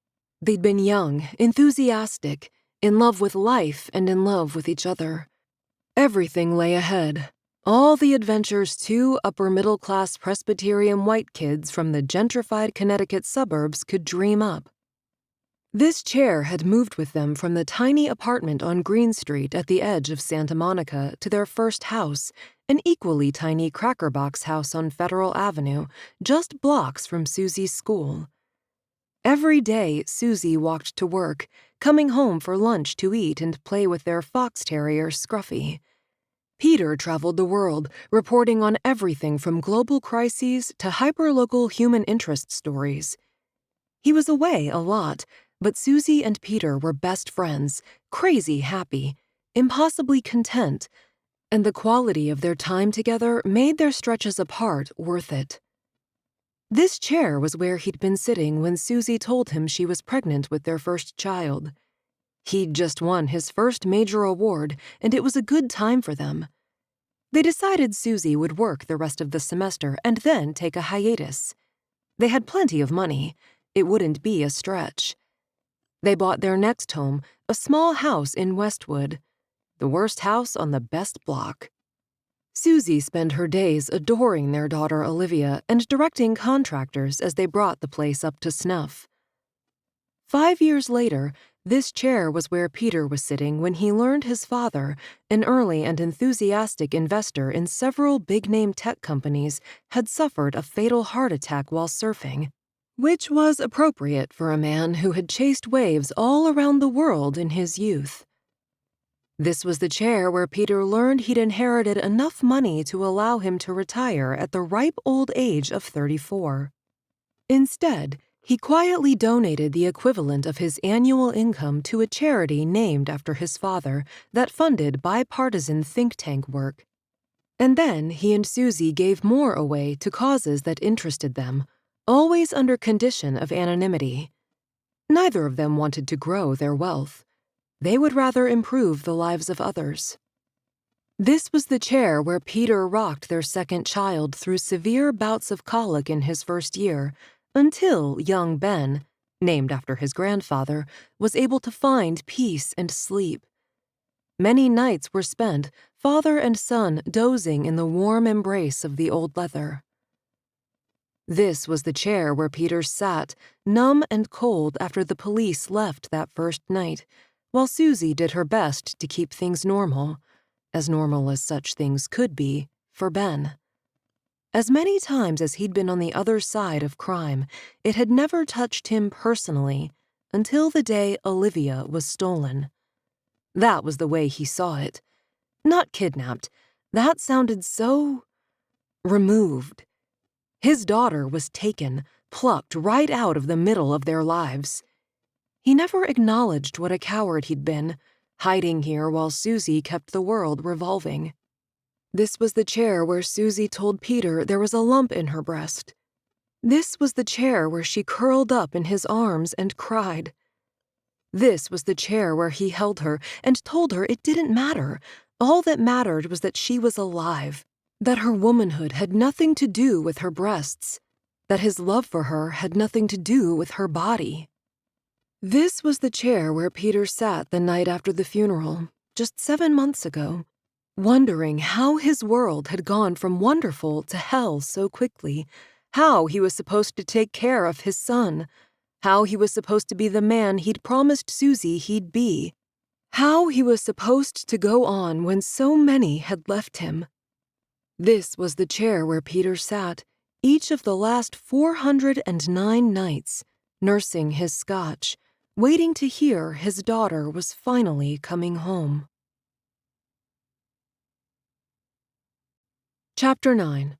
Speaker 1: They'd been young, enthusiastic, in love with life and in love with each other. Everything lay ahead. All the adventures two upper-middle-class Presbyterian white kids from the gentrified Connecticut suburbs could dream up. This chair had moved with them from the tiny apartment on Green Street at the edge of Santa Monica to their first house, an equally tiny crackerbox house on Federal Avenue, just blocks from Susie's school. Every day, Susie walked to work, coming home for lunch to eat and play with their fox terrier, Scruffy. Peter traveled the world, reporting on everything from global crises to hyperlocal human interest stories. He was away a lot, but Susie and Peter were best friends, crazy happy, impossibly content, and the quality of their time together made their stretches apart worth it. This chair was where he'd been sitting when Susie told him she was pregnant with their first child. He'd just won his first major award, and it was a good time for them. They decided Susie would work the rest of the semester and then take a hiatus. They had plenty of money. It wouldn't be a stretch. They bought their next home, a small house in Westwood, the worst house on the best block. Susie spent her days adoring their daughter Olivia and directing contractors as they brought the place up to snuff. 5 years later, this chair was where Peter was sitting when he learned his father, an early and enthusiastic investor in several big-name tech companies, had suffered a fatal heart attack while surfing, which was appropriate for a man who had chased waves all around the world in his youth. This was the chair where Peter learned he'd inherited enough money to allow him to retire at the ripe old age of 34. Instead, he quietly donated the equivalent of his annual income to a charity named after his father that funded bipartisan think tank work. And then he and Susie gave more away to causes that interested them, always under condition of anonymity. Neither of them wanted to grow their wealth. They would rather improve the lives of others. This was the chair where Peter rocked their second child through severe bouts of colic in his first year, until young Ben, named after his grandfather, was able to find peace and sleep. Many nights were spent, father and son dozing in the warm embrace of the old leather. This was the chair where Peter sat, numb and cold after the police left that first night, while Susie did her best to keep things normal as such things could be, for Ben. As many times as he'd been on the other side of crime, it had never touched him personally until the day Olivia was stolen. That was the way he saw it. Not kidnapped. That sounded so removed. His daughter was taken, plucked right out of the middle of their lives. He never acknowledged what a coward he'd been, hiding here while Susie kept the world revolving. This was the chair where Susie told Peter there was a lump in her breast. This was the chair where she curled up in his arms and cried. This was the chair where he held her and told her it didn't matter. All that mattered was that she was alive, that her womanhood had nothing to do with her breasts, that his love for her had nothing to do with her body. This was the chair where Peter sat the night after the funeral, just 7 months ago, wondering how his world had gone from wonderful to hell so quickly, how he was supposed to take care of his son, how he was supposed to be the man he'd promised Susie he'd be, how he was supposed to go on when so many had left him. This was the chair where Peter sat, each of the last 409 nights, nursing his scotch, waiting to hear his daughter was finally coming home. Chapter 9.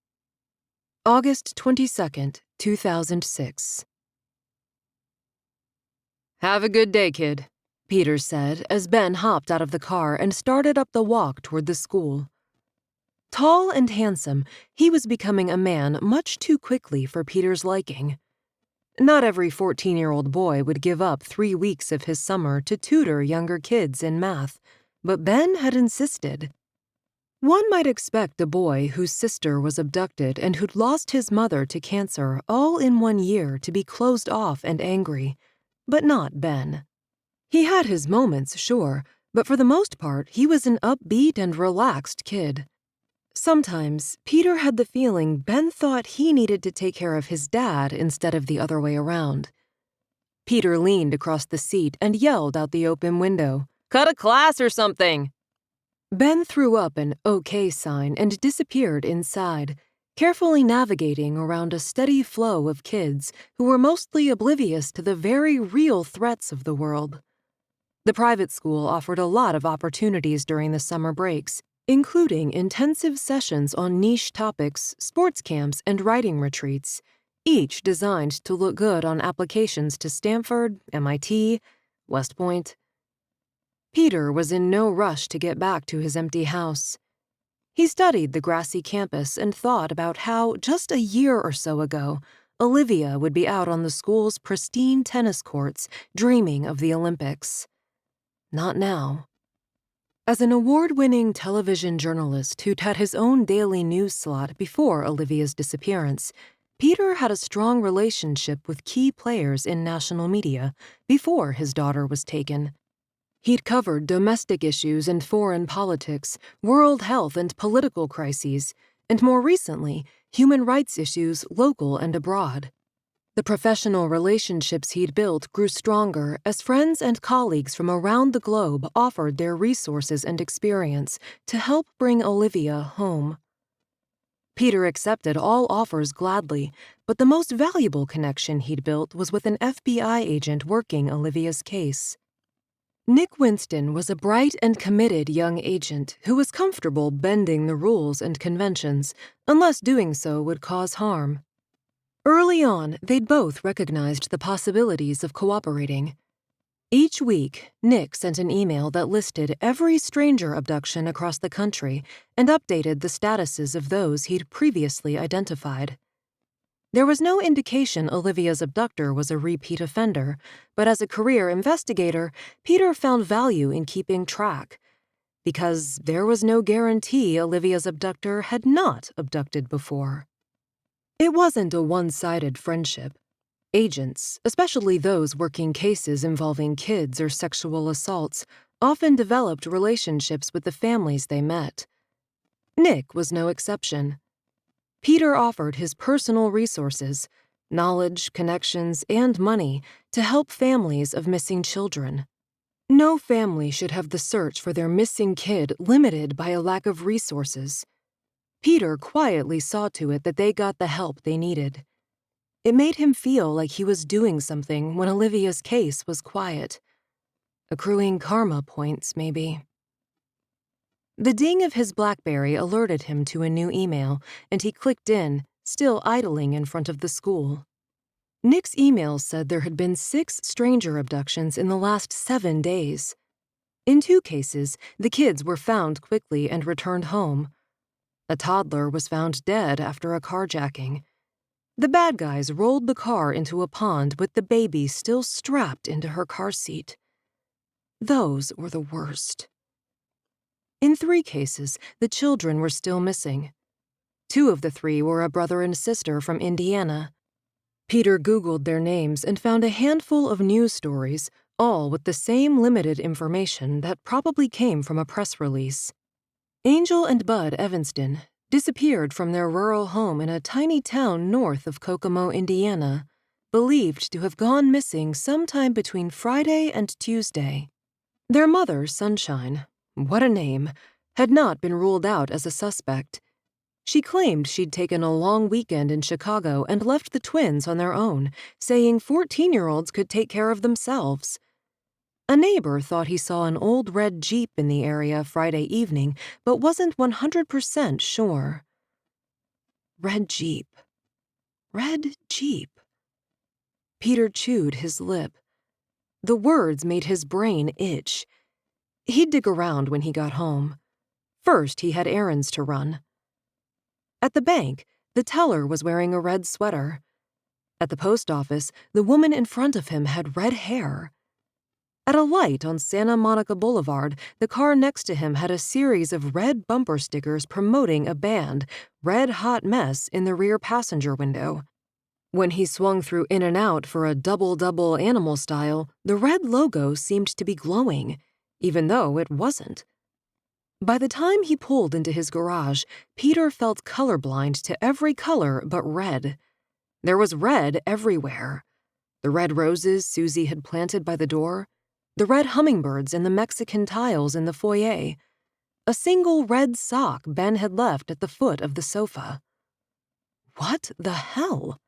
Speaker 1: August 22nd, 2006. "Have a good day, kid," Peter said as Ben hopped out of the car and started up the walk toward the school. Tall and handsome, he was becoming a man much too quickly for Peter's liking. Not every 14-year-old boy would give up 3 weeks of his summer to tutor younger kids in math, but Ben had insisted. One might expect a boy whose sister was abducted and who'd lost his mother to cancer all in 1 year to be closed off and angry, but not Ben. He had his moments, sure, but for the most part, he was an upbeat and relaxed kid. Sometimes, Peter had the feeling Ben thought he needed to take care of his dad instead of the other way around. Peter leaned across the seat and yelled out the open window, "Cut a class or something!" Ben threw up an OK sign and disappeared inside, carefully navigating around a steady flow of kids who were mostly oblivious to the very real threats of the world. The private school offered a lot of opportunities during the summer breaks, including intensive sessions on niche topics, sports camps, and writing retreats, each designed to look good on applications to Stanford, MIT, West Point. Peter was in no rush to get back to his empty house. He studied the grassy campus and thought about how, just a year or so ago, Olivia would be out on the school's pristine tennis courts, dreaming of the Olympics. Not now. As an award-winning television journalist who'd had his own daily news slot before Olivia's disappearance, Peter had a strong relationship with key players in national media before his daughter was taken. He'd covered domestic issues and foreign politics, world health and political crises, and more recently, human rights issues local and abroad. The professional relationships he'd built grew stronger as friends and colleagues from around the globe offered their resources and experience to help bring Olivia home. Peter accepted all offers gladly, but the most valuable connection he'd built was with an FBI agent working Olivia's case. Nick Winston was a bright and committed young agent who was comfortable bending the rules and conventions, unless doing so would cause harm. Early on, they'd both recognized the possibilities of cooperating. Each week, Nick sent an email that listed every stranger abduction across the country and updated the statuses of those he'd previously identified. There was no indication Olivia's abductor was a repeat offender, but as a career investigator, Peter found value in keeping track, because there was no guarantee Olivia's abductor had not abducted before. It wasn't a one-sided friendship. Agents, especially those working cases involving kids or sexual assaults, often developed relationships with the families they met. Nick was no exception. Peter offered his personal resources, knowledge, connections, and money to help families of missing children. No family should have the search for their missing kid limited by a lack of resources. Peter quietly saw to it that they got the help they needed. It made him feel like he was doing something when Olivia's case was quiet. Accruing karma points, maybe. The ding of his BlackBerry alerted him to a new email, and he clicked in, still idling in front of the school. Nick's email said there had been 6 stranger abductions in the last 7 days. In 2 cases, the kids were found quickly and returned home. A toddler was found dead after a carjacking. The bad guys rolled the car into a pond with the baby still strapped into her car seat. Those were the worst. In 3 cases, the children were still missing. 2 of the 3 were a brother and sister from Indiana. Peter Googled their names and found a handful of news stories, all with the same limited information that probably came from a press release. Angel and Bud Evanston disappeared from their rural home in a tiny town north of Kokomo, Indiana, believed to have gone missing sometime between Friday and Tuesday. Their mother, Sunshine, what a name, had not been ruled out as a suspect. She claimed she'd taken a long weekend in Chicago and left the twins on their own, saying 14-year-olds could take care of themselves. A neighbor thought he saw an old red Jeep in the area Friday evening, but wasn't 100% sure. Red Jeep. Red Jeep. Peter chewed his lip. The words made his brain itch. He'd dig around when he got home. First, he had errands to run. At the bank, the teller was wearing a red sweater. At the post office, the woman in front of him had red hair. At a light on Santa Monica Boulevard, the car next to him had a series of red bumper stickers promoting a band, Red Hot Mess, in the rear passenger window. When he swung through in and out for a double-double animal style, the red logo seemed to be glowing, even though it wasn't. By the time he pulled into his garage, Peter felt colorblind to every color but red. There was red everywhere. The red roses Susie had planted by the door, the red hummingbirds and the Mexican tiles in the foyer, a single red sock Ben had left at the foot of the sofa. What the hell?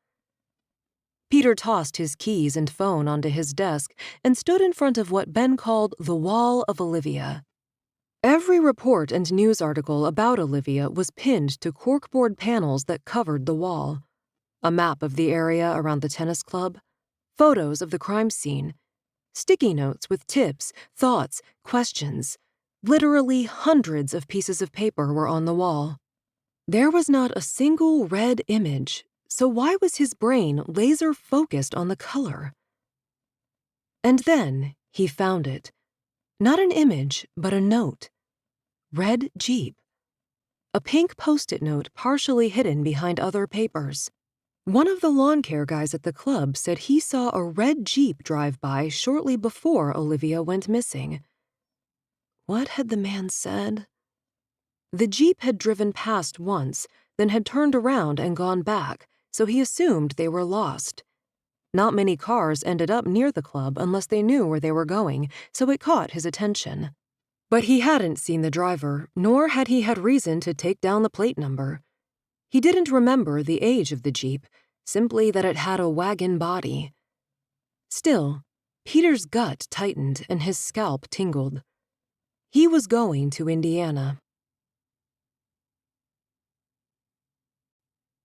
Speaker 1: Peter tossed his keys and phone onto his desk and stood in front of what Ben called the Wall of Olivia. Every report and news article about Olivia was pinned to corkboard panels that covered the wall. A map of the area around the tennis club, photos of the crime scene, sticky notes with tips, thoughts, questions. Literally hundreds of pieces of paper were on the wall. There was not a single red image, so why was his brain laser-focused on the color? And then he found it. Not an image, but a note. Red Jeep. A pink Post-it note partially hidden behind other papers. One of the lawn care guys at the club said he saw a red Jeep drive by shortly before Olivia went missing. What had the man said? The Jeep had driven past once, then had turned around and gone back, so he assumed they were lost. Not many cars ended up near the club unless they knew where they were going, so it caught his attention. But he hadn't seen the driver, nor had he had reason to take down the plate number. He didn't remember the age of the Jeep, simply that it had a wagon body. Still, Peter's gut tightened and his scalp tingled. He was going to Indiana.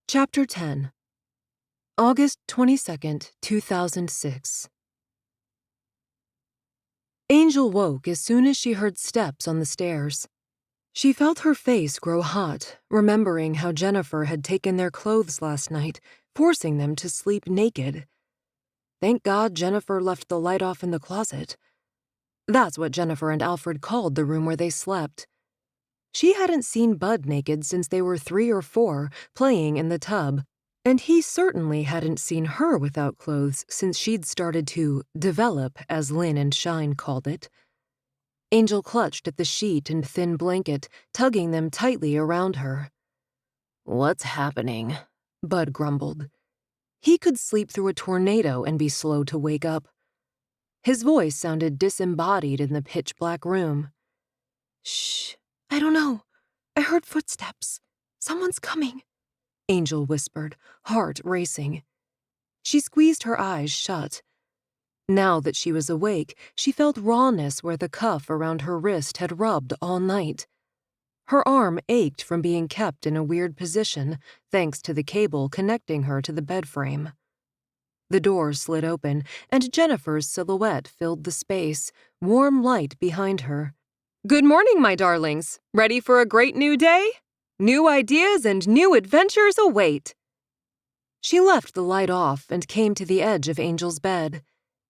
Speaker 1: Chapter 10. August 22nd, 2006. Angel woke as soon as she heard steps on the stairs. She felt her face grow hot, remembering how Jennifer had taken their clothes last night, forcing them to sleep naked. Thank God Jennifer left the light off in the closet. That's what Jennifer and Alfred called the room where they slept. She hadn't seen Bud naked since they were 3 or 4, playing in the tub, and he certainly hadn't seen her without clothes since she'd started to develop, as Lynn and Shine called it. Angel clutched at the sheet and thin blanket, tugging them tightly around her. "What's happening?" Bud grumbled. He could sleep through a tornado and be slow to wake up. His voice sounded disembodied in the pitch-black room. "Shh, I don't know. I heard footsteps. Someone's coming," Angel whispered, heart racing. She squeezed her eyes shut. Now that she was awake, she felt rawness where the cuff around her wrist had rubbed all night. Her arm ached from being kept in a weird position, thanks to the cable connecting her to the bed frame. The door slid open, and Jennifer's silhouette filled the space, warm light behind her. "Good morning, my darlings. Ready for a great new day? New ideas and new adventures await." She left the light off and came to the edge of Angel's bed.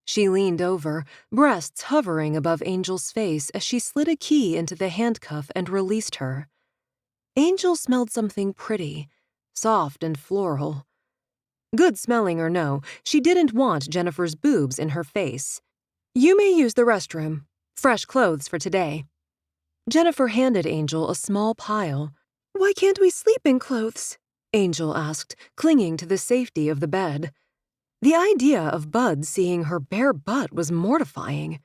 Speaker 1: She leaned over, breasts hovering above Angel's face as she slid a key into the handcuff and released her. Angel smelled something pretty, soft and floral. Good smelling or no, she didn't want Jennifer's boobs in her face. "You may use the restroom. Fresh clothes for today." Jennifer handed Angel a small pile. "Why can't we sleep in clothes?" Angel asked, clinging to the safety of the bed. The idea of Bud seeing her bare butt was mortifying.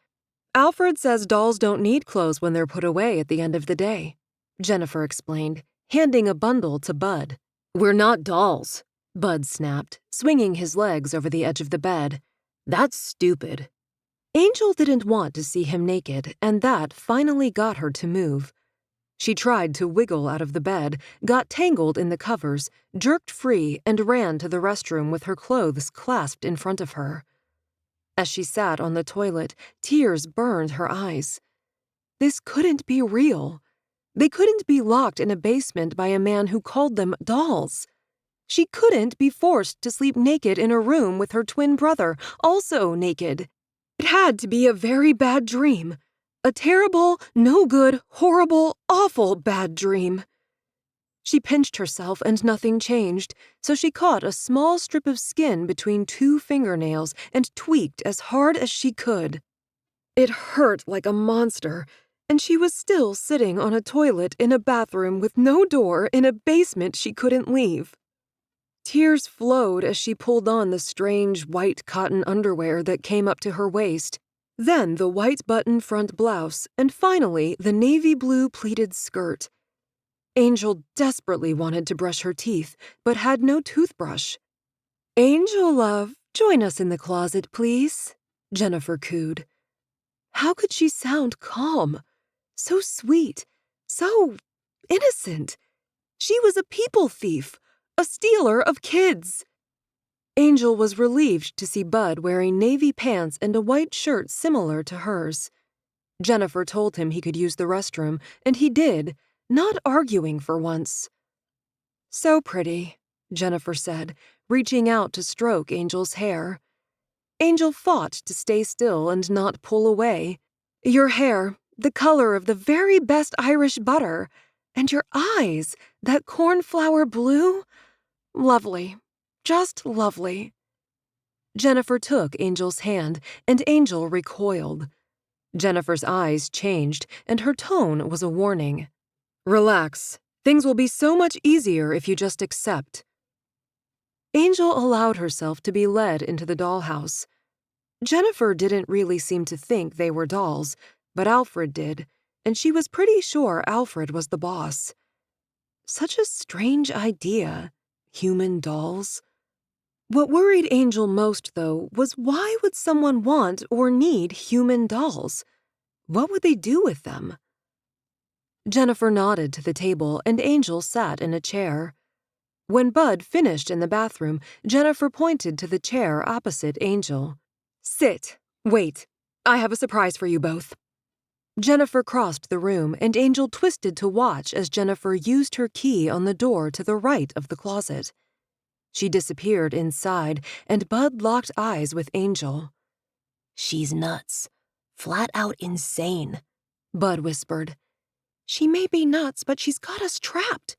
Speaker 1: "Alfred says dolls don't need clothes when they're put away at the end of the day," Jennifer explained, handing a bundle to Bud. "We're not dolls," Bud snapped, swinging his legs over the edge of the bed. "That's stupid." Angel didn't want to see him naked, and that finally got her to move. She tried to wiggle out of the bed, got tangled in the covers, jerked free, and ran to the restroom with her clothes clasped in front of her. As she sat on the toilet, tears burned her eyes. This couldn't be real. They couldn't be locked in a basement by a man who called them dolls. She couldn't be forced to sleep naked in a room with her twin brother, also naked. It had to be a very bad dream. A terrible, no good, horrible, awful bad dream. She pinched herself and nothing changed, so she caught a small strip of skin between 2 fingernails and tweaked as hard as she could. It hurt like a monster, and she was still sitting on a toilet in a bathroom with no door in a basement she couldn't leave. Tears flowed as she pulled on the strange white cotton underwear that came up to her waist, then the white button front blouse, and finally the navy blue pleated skirt. Angel desperately wanted to brush her teeth, but had no toothbrush. "Angel, love, join us in the closet, please," Jennifer cooed. How could she sound calm? So sweet, so innocent. She was a people thief, a stealer of kids. Angel was relieved to see Bud wearing navy pants and a white shirt similar to hers. Jennifer told him he could use the restroom, and he did, not arguing for once. "So pretty," Jennifer said, reaching out to stroke Angel's hair. Angel fought to stay still and not pull away. "Your hair, the color of the very best Irish butter. And your eyes, that cornflower blue. Lovely. Just lovely." Jennifer took Angel's hand, and Angel recoiled. Jennifer's eyes changed, and her tone was a warning. "Relax. Things will be so much easier if you just accept." Angel allowed herself to be led into the dollhouse. Jennifer didn't really seem to think they were dolls, but Alfred did, and she was pretty sure Alfred was the boss. Such a strange idea, human dolls. What worried Angel most, though, was why would someone want or need human dolls? What would they do with them? Jennifer nodded to the table, and Angel sat in a chair. When Bud finished in the bathroom, Jennifer pointed to the chair opposite Angel. "Sit. Wait. I have a surprise for you both." Jennifer crossed the room, and Angel twisted to watch as Jennifer used her key on the door to the right of the closet. She disappeared inside, and Bud locked eyes with Angel. "She's nuts. Flat out insane," Bud whispered. "She may be nuts, but she's got us trapped,"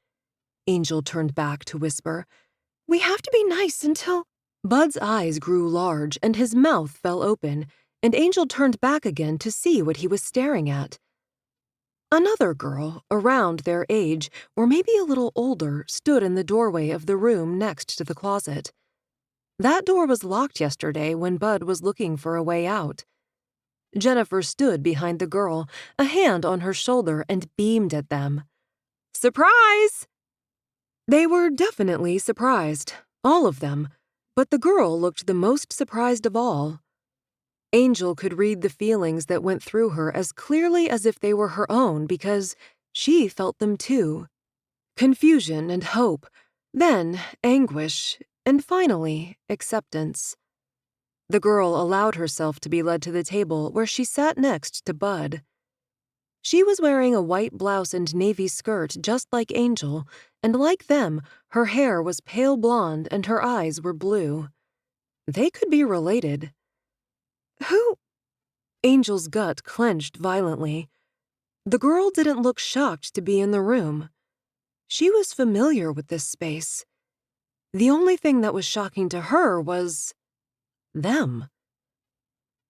Speaker 1: Angel turned back to whisper. "We have to be nice until—" Bud's eyes grew large, and his mouth fell open, and Angel turned back again to see what he was staring at. Another girl, around their age, or maybe a little older, stood in the doorway of the room next to the closet. That door was locked yesterday when Bud was looking for a way out. Jennifer stood behind the girl, a hand on her shoulder, and beamed at them. "Surprise!" They were definitely surprised, all of them, but the girl looked the most surprised of all. Angel could read the feelings that went through her as clearly as if they were her own because she felt them too. Confusion and hope, then anguish, and finally acceptance. The girl allowed herself to be led to the table where she sat next to Bud. She was wearing a white blouse and navy skirt just like Angel, and like them, her hair was pale blonde and her eyes were blue. They could be related. "Who?" Angel's gut clenched violently. The girl didn't look shocked to be in the room. She was familiar with this space. The only thing that was shocking to her was them.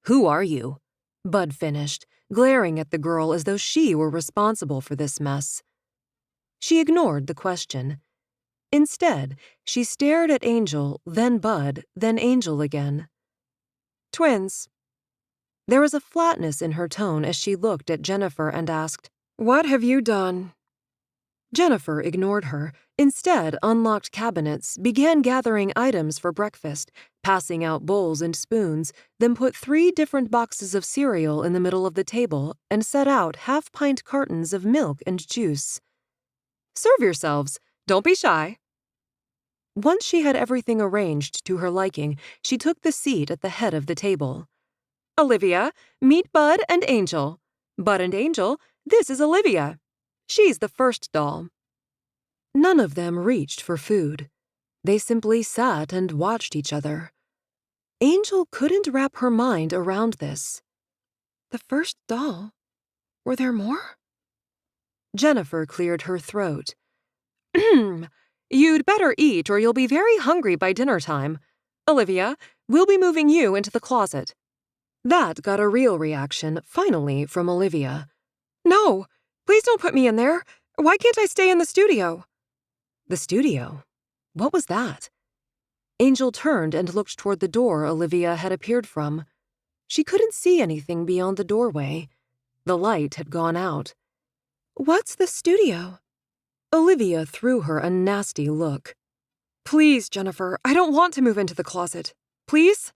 Speaker 1: "Who are you?" Bud finished, glaring at the girl as though she were responsible for this mess. She ignored the question. Instead, she stared at Angel, then Bud, then Angel again. "Twins." There was a flatness in her tone as she looked at Jennifer and asked, "What have you done?" Jennifer ignored her, instead unlocked cabinets, began gathering items for breakfast, passing out bowls and spoons, then put 3 different boxes of cereal in the middle of the table and set out half-pint cartons of milk and juice. "Serve yourselves. Don't be shy." Once she had everything arranged to her liking, she took the seat at the head of the table. "Olivia, meet Bud and Angel. Bud and Angel, this is Olivia. She's the first doll." None of them reached for food. They simply sat and watched each other. Angel couldn't wrap her mind around this. The first doll? Were there more? Jennifer cleared her throat. You'd better eat or you'll be very hungry by dinner time. Olivia, we'll be moving you into the closet. That got a real reaction, finally, from Olivia. No, please don't put me in there. Why can't I stay in the studio? The studio? What was that? Angel turned and looked toward the door Olivia had appeared from. She couldn't see anything beyond the doorway. The light had gone out. What's the studio? Olivia threw her a nasty look. Please, Jennifer, I don't want to move into the closet. Please?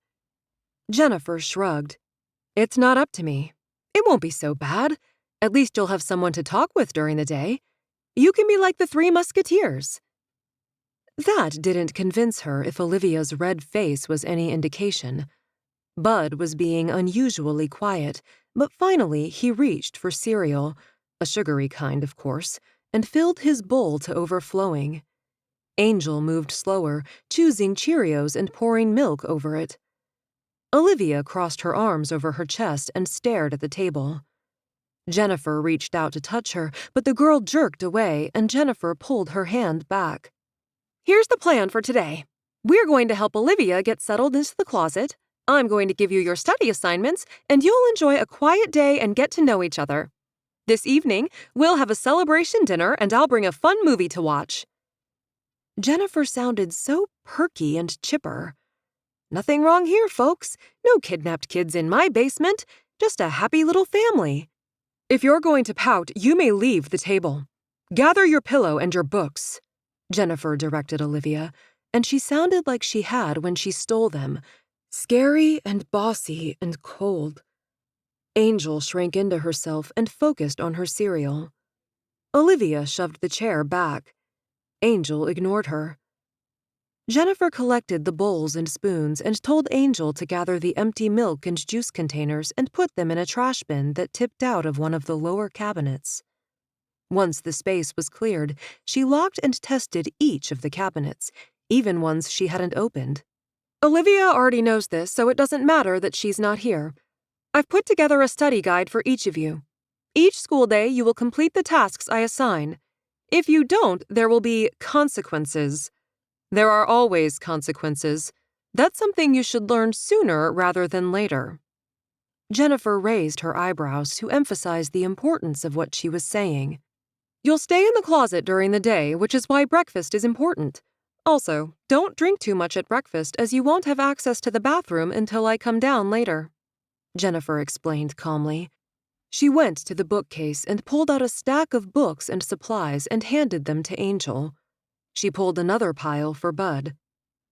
Speaker 1: Jennifer shrugged. It's not up to me. It won't be so bad. At least you'll have someone to talk with during the day. You can be like the Three Musketeers. That didn't convince her if Olivia's red face was any indication. Bud was being unusually quiet, but finally he reached for cereal, a sugary kind, of course, and filled his bowl to overflowing. Angel moved slower, choosing Cheerios and pouring milk over it. Olivia crossed her arms over her chest and stared at the table. Jennifer reached out to touch her, but the girl jerked away and Jennifer pulled her hand back. Here's the plan for today. We're going to help Olivia get settled into the closet. I'm going to give you your study assignments, and you'll enjoy a quiet day and get to know each other. This evening, we'll have a celebration dinner, and I'll bring a fun movie to watch. Jennifer sounded so perky and chipper. Nothing wrong here, folks. No kidnapped kids in my basement. Just a happy little family. If you're going to pout, you may leave the table. Gather your pillow and your books, Jennifer directed Olivia, and she sounded like she had when she stole them. Scary and bossy and cold. Angel shrank into herself and focused on her cereal. Olivia shoved the chair back. Angel ignored her. Jennifer collected the bowls and spoons and told Angel to gather the empty milk and juice containers and put them in a trash bin that tipped out of one of the lower cabinets. Once the space was cleared, she locked and tested each of the cabinets, even ones she hadn't opened. Olivia already knows this, so it doesn't matter that she's not here. I've put together a study guide for each of you. Each school day, you will complete the tasks I assign. If you don't, there will be consequences. There are always consequences. That's something you should learn sooner rather than later. Jennifer raised her eyebrows to emphasize the importance of what she was saying. You'll stay in the closet during the day, which is why breakfast is important. Also, don't drink too much at breakfast as you won't have access to the bathroom until I come down later, Jennifer explained calmly. She went to the bookcase and pulled out a stack of books and supplies and handed them to Angel. She pulled another pile for Bud.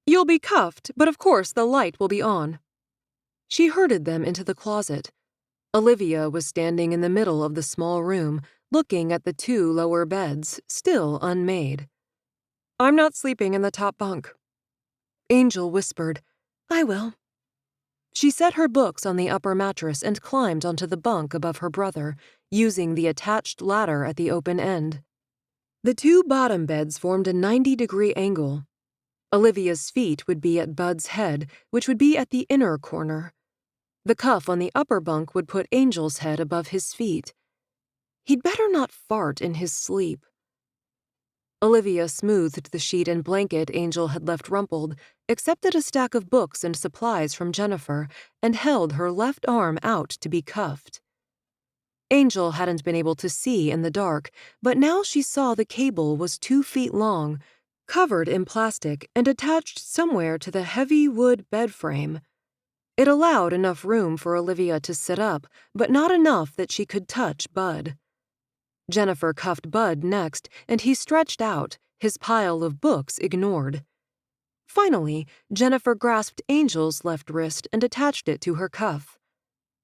Speaker 1: You'll be cuffed, but of course the light will be on. She herded them into the closet. Olivia was standing in the middle of the small room, looking at the two lower beds, still unmade. I'm not sleeping in the top bunk. Angel whispered, I will. She set her books on the upper mattress and climbed onto the bunk above her brother, using the attached ladder at the open end. The two bottom beds formed a 90-degree angle. Olivia's feet would be at Bud's head, which would be at the inner corner. The cuff on the upper bunk would put Angel's head above his feet. He'd better not fart in his sleep. Olivia smoothed the sheet and blanket Angel had left rumpled, accepted a stack of books and supplies from Jennifer, and held her left arm out to be cuffed. Angel hadn't been able to see in the dark, but now she saw the cable was 2 feet long, covered in plastic and attached somewhere to the heavy wood bed frame. It allowed enough room for Olivia to sit up, but not enough that she could touch Bud. Jennifer cuffed Bud next, and he stretched out, his pile of books ignored. Finally, Jennifer grasped Angel's left wrist and attached it to her cuff.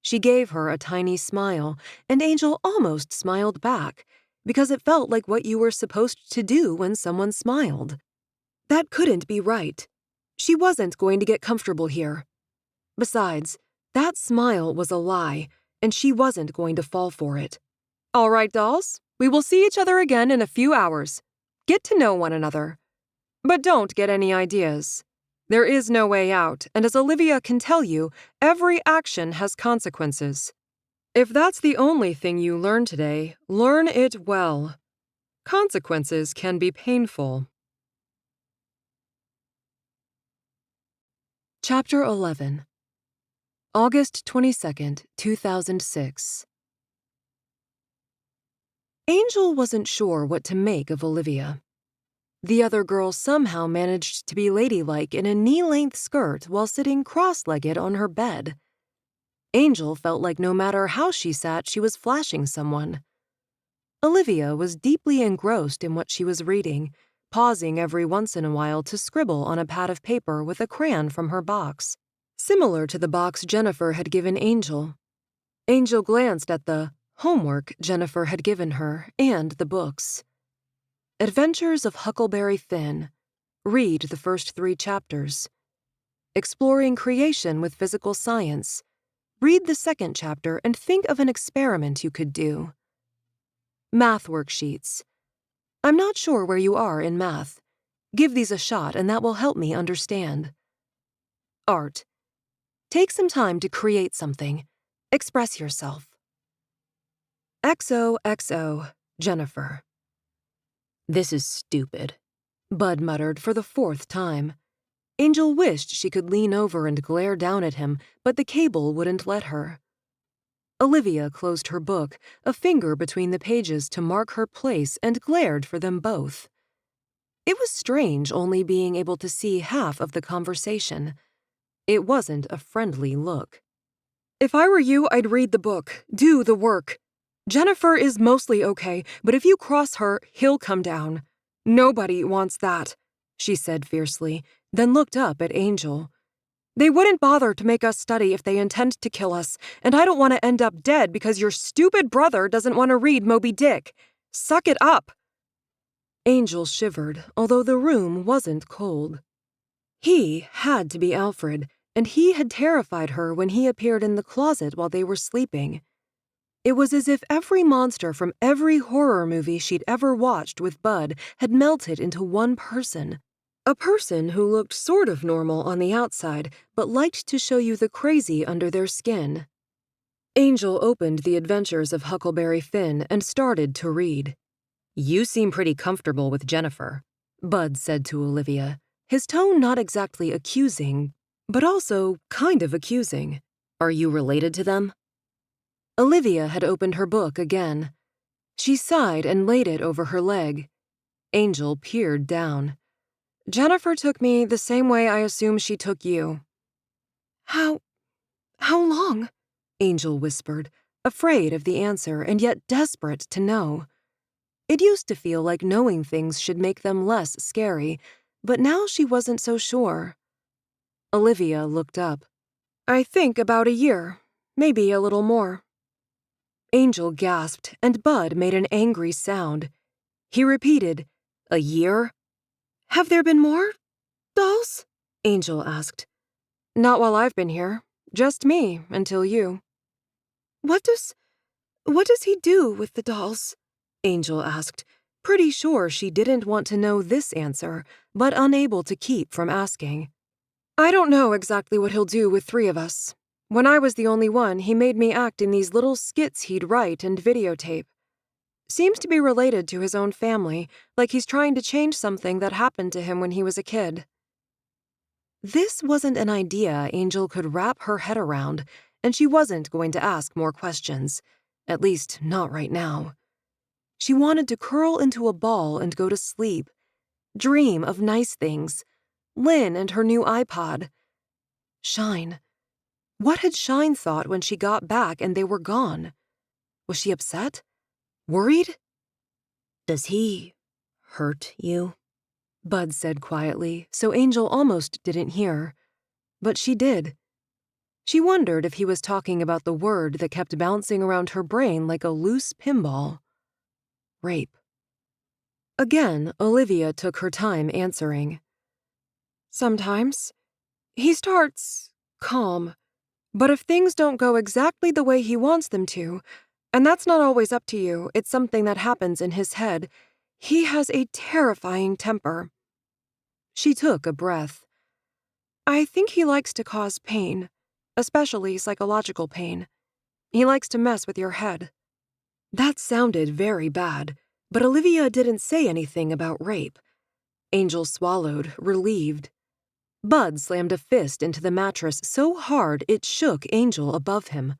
Speaker 1: She gave her a tiny smile, and Angel almost smiled back, because it felt like what you were supposed to do when someone smiled. That couldn't be right. She wasn't going to get comfortable here. Besides, that smile was a lie, and she wasn't going to fall for it. All right, dolls, we will see each other again in a few hours. Get to know one another. But don't get any ideas. There is no way out, and as Olivia can tell you, every action has consequences. If that's the only thing you learn today, learn it well. Consequences can be painful. Chapter 11. August 22nd, 2006. Angel wasn't sure what to make of Olivia. The other girl somehow managed to be ladylike in a knee-length skirt while sitting cross-legged on her bed. Angel felt like no matter how she sat, she was flashing someone. Olivia was deeply engrossed in what she was reading, pausing every once in a while to scribble on a pad of paper with a crayon from her box, similar to the box Jennifer had given Angel. Angel glanced at the homework Jennifer had given her and the books. Adventures of Huckleberry Finn. Read the first 3 chapters. Exploring creation with physical science. Read the 2nd chapter and think of an experiment you could do. Math worksheets. I'm not sure where you are in math. Give these a shot and that will help me understand. Art. Take some time to create something. Express yourself. XOXO, Jennifer. This is stupid, Bud muttered for the 4th time. Angel wished she could lean over and glare down at him, but the cable wouldn't let her. Olivia closed her book, a finger between the pages to mark her place, and glared for them both. It was strange only being able to see half of the conversation. It wasn't a friendly look. If I were you, I'd read the book, do the work. Jennifer is mostly okay, but if you cross her, he'll come down. Nobody wants that, she said fiercely, then looked up at Angel. They wouldn't bother to make us study if they intend to kill us, and I don't want to end up dead because your stupid brother doesn't want to read Moby Dick. Suck it up. Angel shivered, although the room wasn't cold. He had to be Alfred, and he had terrified her when he appeared in the closet while they were sleeping. It was as if every monster from every horror movie she'd ever watched with Bud had melted into one person. A person who looked sort of normal on the outside, but liked to show you the crazy under their skin. Angel opened The Adventures of Huckleberry Finn and started to read. You seem pretty comfortable with Jennifer, Bud said to Olivia, his tone not exactly accusing, but also kind of accusing. Are you related to them? Olivia had opened her book again. She sighed and laid it over her leg. Angel peered down. Jennifer took me the same way I assume she took you. How long? Angel whispered, afraid of the answer and yet desperate to know. It used to feel like knowing things should make them less scary, but now she wasn't so sure. Olivia looked up. I think about a year, maybe a little more. Angel gasped, and Bud made an angry sound. He repeated, A year? Have there been more dolls? Angel asked. Not while I've been here. Just me, until you. What does he do with the dolls? Angel asked, pretty sure she didn't want to know this answer, but unable to keep from asking. I don't know exactly what he'll do with 3 of us. When I was the only one, he made me act in these little skits he'd write and videotape. Seems to be related to his own family, like he's trying to change something that happened to him when he was a kid. This wasn't an idea Angel could wrap her head around, and she wasn't going to ask more questions, at least not right now. She wanted to curl into a ball and go to sleep, dream of nice things, Lynn and her new iPod. Shine. What had Shine thought when she got back and they were gone? Was she upset? Worried? Does he hurt you? Bud said quietly, so Angel almost didn't hear. But she did. She wondered if he was talking about the word that kept bouncing around her brain like a loose pinball. Rape. Again, Olivia took her time answering. Sometimes. He starts calm. But if things don't go exactly the way he wants them to, and that's not always up to you, it's something that happens in his head, he has a terrifying temper. She took a breath. I think he likes to cause pain, especially psychological pain. He likes to mess with your head. That sounded very bad, But Olivia didn't say anything about rape. Angel swallowed, relieved. Bud slammed a fist into the mattress so hard it shook Angel above him.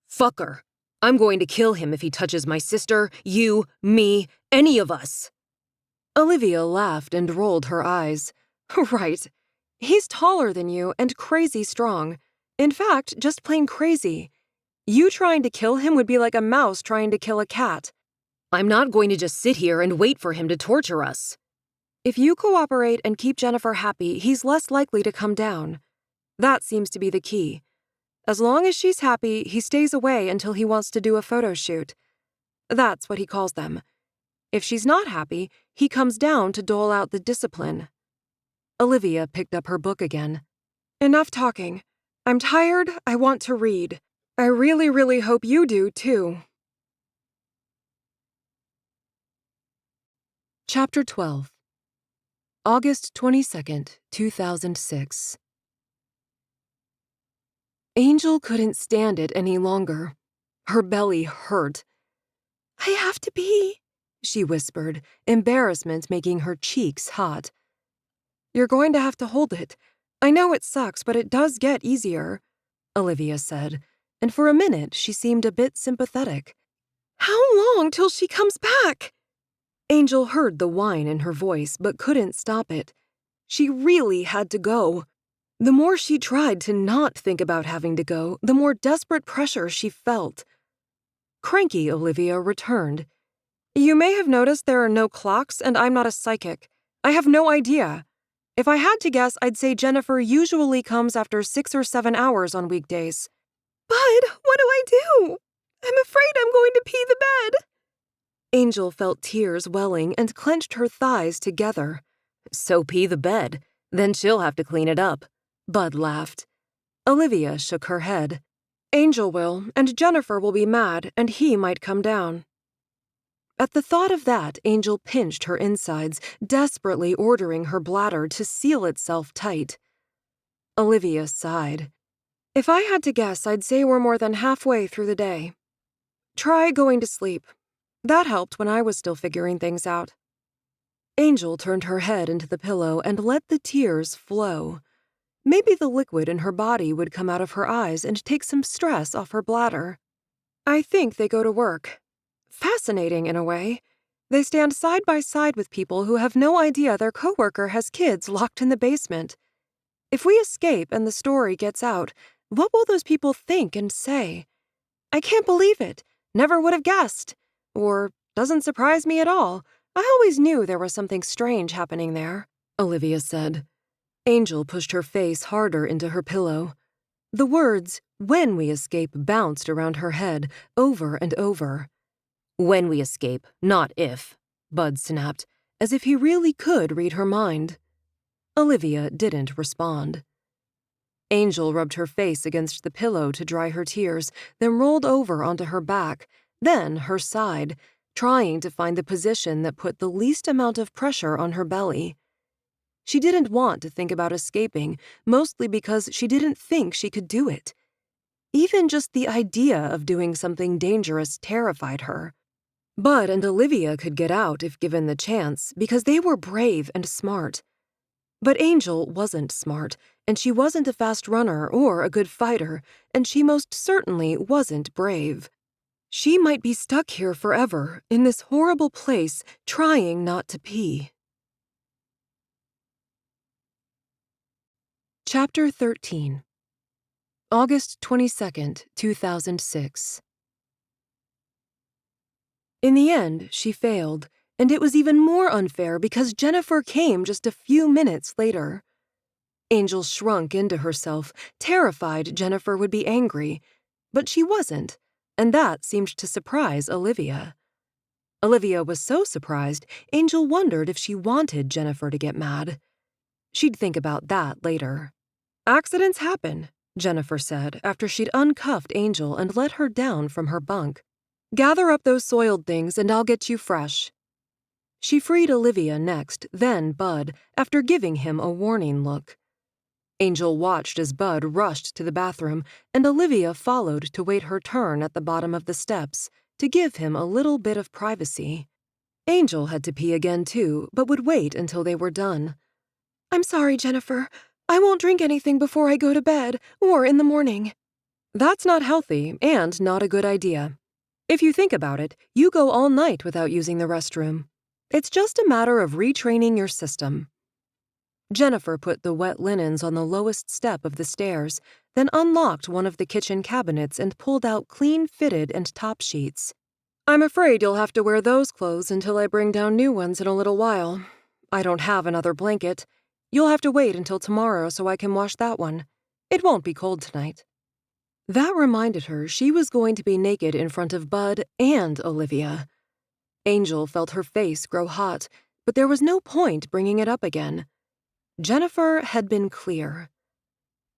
Speaker 1: "Fucker! I'm going to kill him if he touches my sister, you, me, any of us." Olivia laughed and rolled her eyes. "Right. He's taller than you and crazy strong. In fact, just plain crazy. You trying to kill him would be like a mouse trying to kill a cat. I'm not going to just sit here and wait for him to torture us. If you cooperate and keep Jennifer happy, he's less likely to come down. That seems to be the key. As long as she's happy, he stays away until he wants to do a photo shoot. That's what he calls them. If she's not happy, he comes down to dole out the discipline." Olivia picked up her book again. "Enough talking. I'm tired. I want to read. I really, really hope you do, too." Chapter 12. August 22nd, 2006. Angel couldn't stand it any longer. Her belly hurt. "I have to pee," she whispered, embarrassment making her cheeks hot. "You're going to have to hold it. I know it sucks, but it does get easier," Olivia said, and for a minute she seemed a bit sympathetic. "How long till she comes back?" Angel heard the whine in her voice, but couldn't stop it. She really had to go. The more she tried to not think about having to go, the more desperate pressure she felt. Cranky Olivia returned. "You may have noticed there are no clocks, and I'm not a psychic. I have no idea. If I had to guess, I'd say Jennifer usually comes after 6 or 7 hours on weekdays." "Bud, what do I do? I'm afraid I'm going to pee the bed." Angel felt tears welling and clenched her thighs together. "So pee the bed. Then she'll have to clean it up," Bud laughed. Olivia shook her head. "Angel will, and Jennifer will be mad, and he might come down." At the thought of that, Angel pinched her insides, desperately ordering her bladder to seal itself tight. Olivia sighed. "If I had to guess, I'd say we're more than halfway through the day. Try going to sleep. That helped when I was still figuring things out." Angel turned her head into the pillow and let the tears flow. Maybe the liquid in her body would come out of her eyes and take some stress off her bladder. "I think they go to work. Fascinating in a way. They stand side by side with people who have no idea their coworker has kids locked in the basement. If we escape and the story gets out, what will those people think and say? I can't believe it. Never would have guessed. Or, doesn't surprise me at all. I always knew there was something strange happening there," Olivia said. Angel pushed her face harder into her pillow. The words, "when we escape," bounced around her head, over and over. "When we escape, not if," Bud snapped, as if he really could read her mind. Olivia didn't respond. Angel rubbed her face against the pillow to dry her tears, then rolled over onto her back, then her side, trying to find the position that put the least amount of pressure on her belly. She didn't want to think about escaping, mostly because she didn't think she could do it. Even just the idea of doing something dangerous terrified her. Bud and Olivia could get out if given the chance because they were brave and smart. But Angel wasn't smart, and she wasn't a fast runner or a good fighter, and she most certainly wasn't brave. She might be stuck here forever, in this horrible place, trying not to pee. Chapter 13. August 22nd, 2006. In the end, she failed, and it was even more unfair because Jennifer came just a few minutes later. Angel shrunk into herself, terrified Jennifer would be angry, but she wasn't, and that seemed to surprise Olivia. Olivia was so surprised, Angel wondered if she wanted Jennifer to get mad. She'd think about that later. "Accidents happen," Jennifer said after she'd uncuffed Angel and let her down from her bunk. "Gather up those soiled things and I'll get you fresh." She freed Olivia next, then Bud, after giving him a warning look. Angel watched as Bud rushed to the bathroom, and Olivia followed to wait her turn at the bottom of the steps, to give him a little bit of privacy. Angel had to pee again too, but would wait until they were done. "I'm sorry, Jennifer. I won't drink anything before I go to bed or in the morning." That's not healthy and not a good idea. If you think about it, you go all night without using the restroom. It's just a matter of retraining your system. Jennifer put the wet linens on the lowest step of the stairs, then unlocked one of the kitchen cabinets and pulled out clean-fitted and top sheets. "I'm afraid you'll have to wear those clothes until I bring down new ones in a little while. I don't have another blanket. You'll have to wait until tomorrow so I can wash that one. It won't be cold tonight." That reminded her she was going to be naked in front of Bud and Olivia. Angel felt her face grow hot, but there was no point bringing it up again. Jennifer had been clear.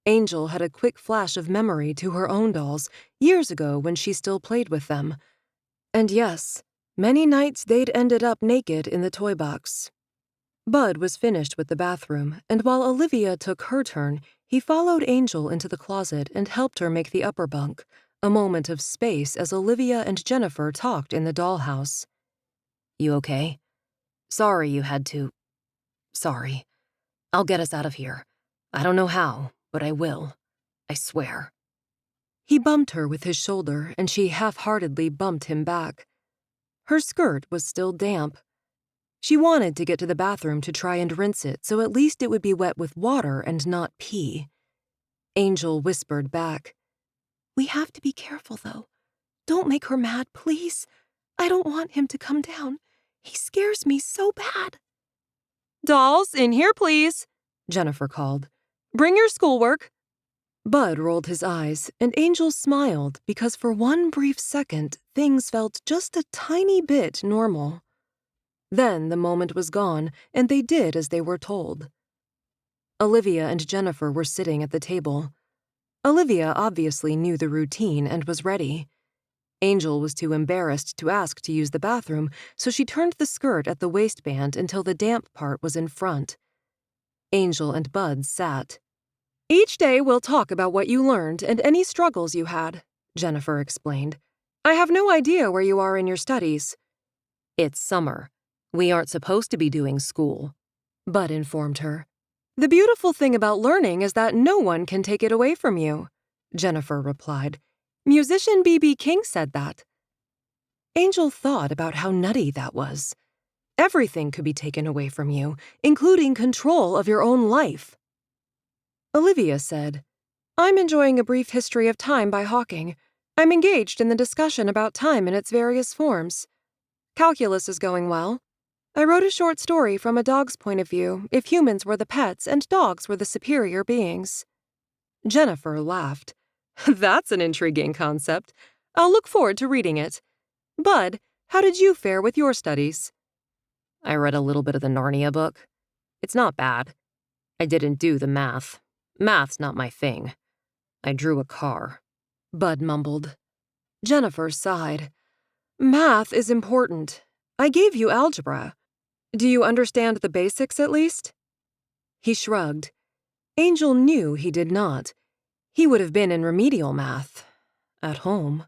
Speaker 1: Angel had a quick flash of memory to her own dolls, years ago when she still played with them. And yes, many nights they'd ended up naked in the toy box. Bud was finished with the bathroom, and while Olivia took her turn, he followed Angel into the closet and helped her make the upper bunk, a moment of space as Olivia and Jennifer talked in the dollhouse. "You okay? Sorry you had to. Sorry. I'll get us out of here. I don't know how, but I will. I swear." He bumped her with his shoulder, and she half-heartedly bumped him back. Her skirt was still damp. She wanted to get to the bathroom to try and rinse it so at least it would be wet with water and not pee. Angel whispered back, "We have to be careful, though. Don't make her mad, please. I don't want him to come down. He scares me so bad." "Dolls, in here, please," Jennifer called. "Bring your schoolwork." Bud rolled his eyes, and Angel smiled because for one brief second, things felt just a tiny bit normal. Then the moment was gone, and they did as they were told. Olivia and Jennifer were sitting at the table. Olivia obviously knew the routine and was ready. Angel was too embarrassed to ask to use the bathroom, so she turned the skirt at the waistband until the damp part was in front. Angel and Bud sat. "Each day we'll talk about what you learned and any struggles you had," Jennifer explained. "I have no idea where you are in your studies." "It's summer. We aren't supposed to be doing school," Bud informed her. "The beautiful thing about learning is that no one can take it away from you," Jennifer replied. "Musician B.B. King said that." Angel thought about how nutty that was. Everything could be taken away from you, including control of your own life. Olivia said, "I'm enjoying A Brief History of Time by Hawking. I'm engaged in the discussion about time in its various forms. Calculus is going well. I wrote a short story from a dog's point of view, if humans were the pets and dogs were the superior beings." Jennifer laughed. "That's an intriguing concept. I'll look forward to reading it. Bud, how did you fare with your studies?" "I read a little bit of the Narnia book. It's not bad. I didn't do the math. Math's not my thing. I drew a car," Bud mumbled. Jennifer sighed. "Math is important. I gave you algebra. Do you understand the basics at least?" He shrugged. Angel knew he did not. He would have been in remedial math. At home.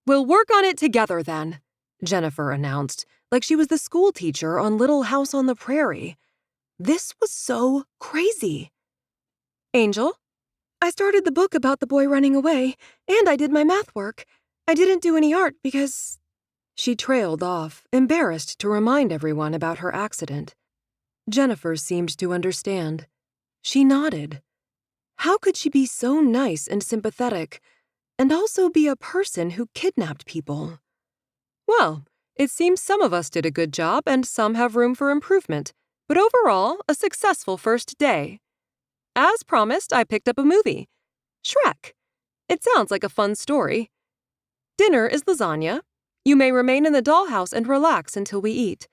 Speaker 1: "We'll work on it together then," Jennifer announced, like she was the school teacher on Little House on the Prairie. This was so crazy. "Angel?" "I started the book about the boy running away, and I did my math work. I didn't do any art because—" She trailed off, embarrassed to remind everyone about her accident. Jennifer seemed to understand. She nodded. How could she be so nice and sympathetic, and also be a person who kidnapped people? "Well, it seems some of us did a good job and some have room for improvement, but overall, a successful first day. As promised, I picked up a movie. Shrek. It sounds like a fun story. Dinner is lasagna. You may remain in the dollhouse and relax until we eat.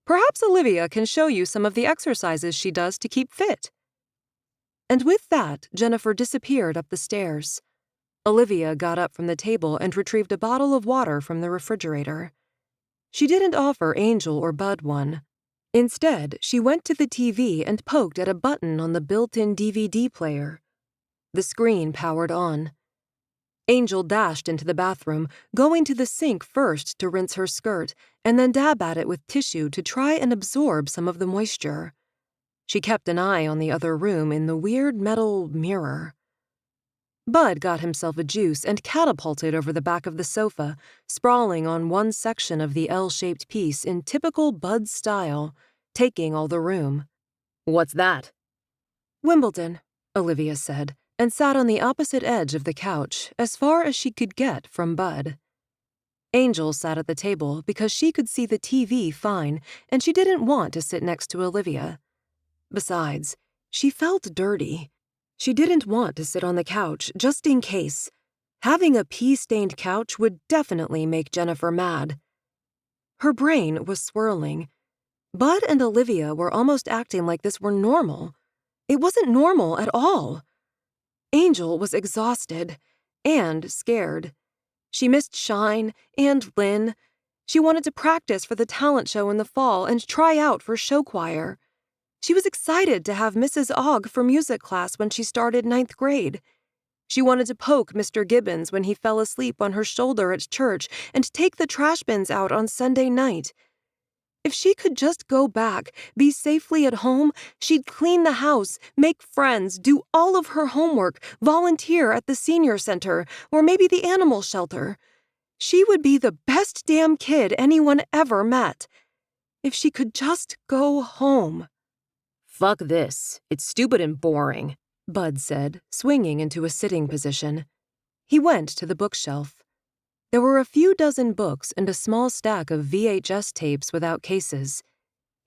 Speaker 1: Perhaps Olivia can show you some of the exercises she does to keep fit." And with that, Jennifer disappeared up the stairs. Olivia got up from the table and retrieved a bottle of water from the refrigerator. She didn't offer Angel or Bud one. Instead, she went to the TV and poked at a button on the built-in DVD player. The screen powered on. Angel dashed into the bathroom, going to the sink first to rinse her skirt and then dab at it with tissue to try and absorb some of the moisture. She kept an eye on the other room in the weird metal mirror. Bud got himself a juice and catapulted over the back of the sofa, sprawling on one section of the L-shaped piece in typical Bud style, taking all the room. "What's that?" "Wimbledon," Olivia said, and sat on the opposite edge of the couch, as far as she could get from Bud. Angel sat at the table because she could see the TV fine, and she didn't want to sit next to Olivia. Besides, she felt dirty. She didn't want to sit on the couch, just in case. Having a pee-stained couch would definitely make Jennifer mad. Her brain was swirling. Bud and Olivia were almost acting like this were normal. It wasn't normal at all. Angel was exhausted and scared. She missed Shine and Lynn. She wanted to practice for the talent show in the fall and try out for show choir. She was excited to have Mrs. Ogg for music class when she started 9th grade. She wanted to poke Mr. Gibbons when he fell asleep on her shoulder at church and take the trash bins out on Sunday night. If she could just go back, be safely at home, she'd clean the house, make friends, do all of her homework, volunteer at the senior center, or maybe the animal shelter. She would be the best damn kid anyone ever met. If she could just go home. "Fuck this. It's stupid and boring," Bud said, swinging into a sitting position. He went to the bookshelf. There were a few dozen books and a small stack of VHS tapes without cases.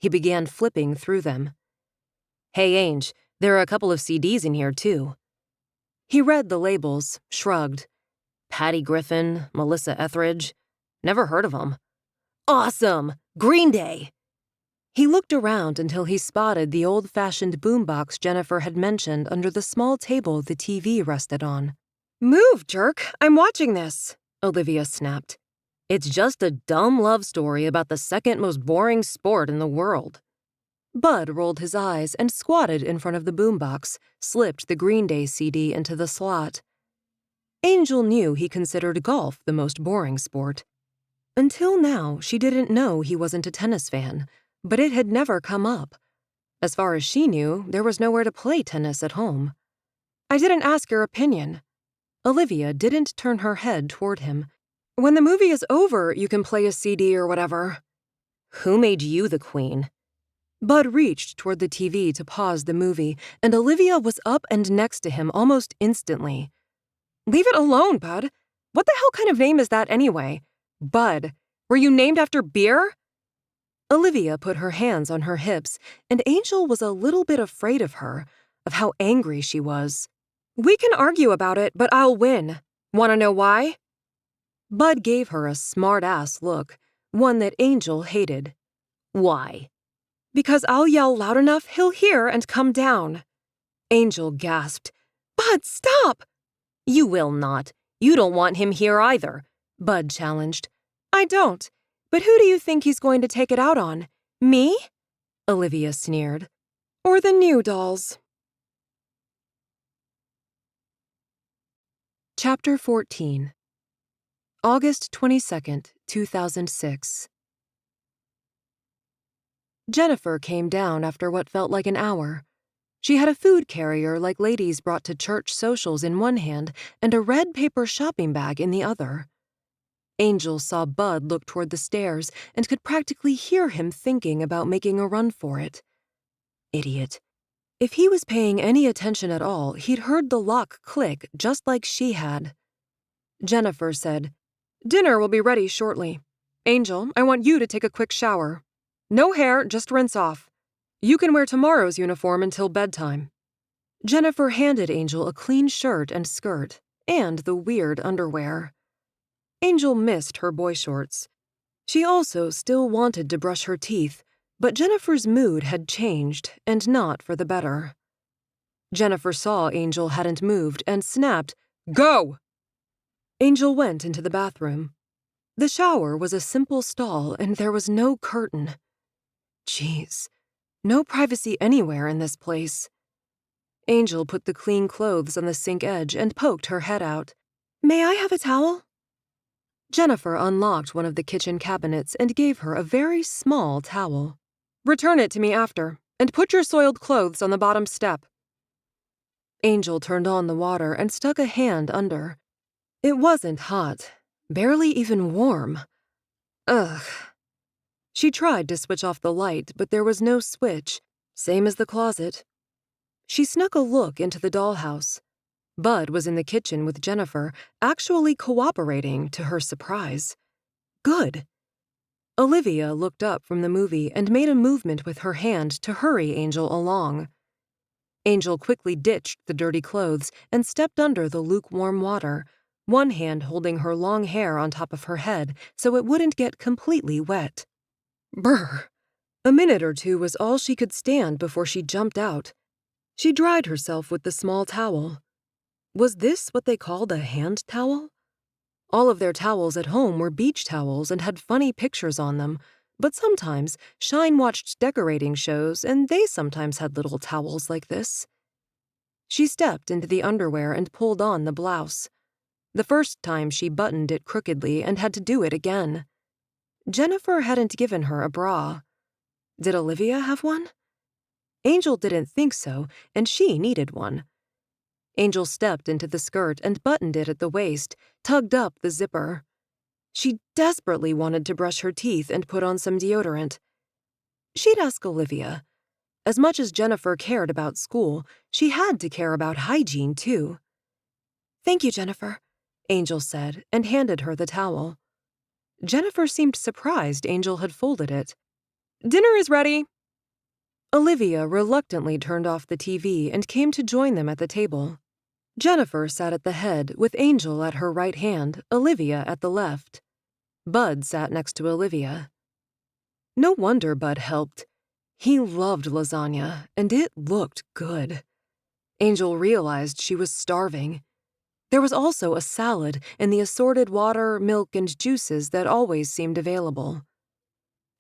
Speaker 1: He began flipping through them. "Hey, Ange, there are a couple of CDs in here, too." He read the labels, shrugged. "Patty Griffin, Melissa Etheridge. Never heard of them." "Awesome! Green Day!" He looked around until he spotted the old-fashioned boombox Jennifer had mentioned under the small table the TV rested on. "Move, jerk! I'm watching this!" Olivia snapped. "It's just a dumb love story about the second most boring sport in the world." Bud rolled his eyes and squatted in front of the boombox, slipped the Green Day CD into the slot. Angel knew he considered golf the most boring sport. Until now, she didn't know he wasn't a tennis fan, but it had never come up. As far as she knew, there was nowhere to play tennis at home. "I didn't ask your opinion." Olivia didn't turn her head toward him. "When the movie is over, you can play a CD or whatever." "Who made you the queen?" Bud reached toward the TV to pause the movie, and Olivia was up and next to him almost instantly. "Leave it alone, Bud. What the hell kind of name is that anyway? Bud. Were you named after beer?" Olivia put her hands on her hips, and Angel was a little bit afraid of her, of how angry she was. "We can argue about it, but I'll win. Want to know why?" Bud gave her a smart-ass look, one that Angel hated. "Why?" "Because I'll yell loud enough he'll hear and come down." Angel gasped. "Bud, stop!" "You will not. You don't want him here either," Bud challenged. "I don't. But who do you think he's going to take it out on? Me?" Olivia sneered. "Or the new dolls?" Chapter 14. August 22nd, 2006. Jennifer came down after what felt like an hour. She had a food carrier like ladies brought to church socials in one hand and a red paper shopping bag in the other. Angel saw Bud look toward the stairs and could practically hear him thinking about making a run for it. Idiot. If he was paying any attention at all, he'd heard the lock click just like she had. Jennifer said, "Dinner will be ready shortly. Angel, I want you to take a quick shower. No hair, just rinse off. You can wear tomorrow's uniform until bedtime." Jennifer handed Angel a clean shirt and skirt, and the weird underwear. Angel missed her boy shorts. She also still wanted to brush her teeth, but Jennifer's mood had changed, and not for the better. Jennifer saw Angel hadn't moved and snapped, "Go!" Angel went into the bathroom. The shower was a simple stall, and there was no curtain. Jeez, no privacy anywhere in this place. Angel put the clean clothes on the sink edge and poked her head out. May I have a towel? Jennifer unlocked one of the kitchen cabinets and gave her a very small towel. Return it to me after, and put your soiled clothes on the bottom step. Angel turned on the water and stuck a hand under. It wasn't hot, barely even warm. Ugh. She tried to switch off the light, but there was no switch, same as the closet. She snuck a look into the dollhouse. Bud was in the kitchen with Jennifer, actually cooperating to her surprise. Good. Olivia looked up from the movie and made a movement with her hand to hurry Angel along. Angel quickly ditched the dirty clothes and stepped under the lukewarm water, one hand holding her long hair on top of her head so it wouldn't get completely wet. Brr! A minute or two was all she could stand before she jumped out. She dried herself with the small towel. Was this what they called a hand towel? All of their towels at home were beach towels and had funny pictures on them, but sometimes Shine watched decorating shows and they sometimes had little towels like this. She stepped into the underwear and pulled on the blouse. The first time she buttoned it crookedly and had to do it again. Jennifer hadn't given her a bra. Did Olivia have one? Angel didn't think so, and she needed one. Angel stepped into the skirt and buttoned it at the waist, tugged up the zipper. She desperately wanted to brush her teeth and put on some deodorant. She'd ask Olivia. As much as Jennifer cared about school, she had to care about hygiene, too. Thank you, Jennifer, Angel said, and handed her the towel. Jennifer seemed surprised Angel had folded it. Dinner is ready. Olivia reluctantly turned off the TV and came to join them at the table. Jennifer sat at the head with Angel at her right hand, Olivia at the left. Bud sat next to Olivia. No wonder Bud helped. He loved lasagna, and it looked good. Angel realized she was starving. There was also a salad and the assorted water, milk, and juices that always seemed available.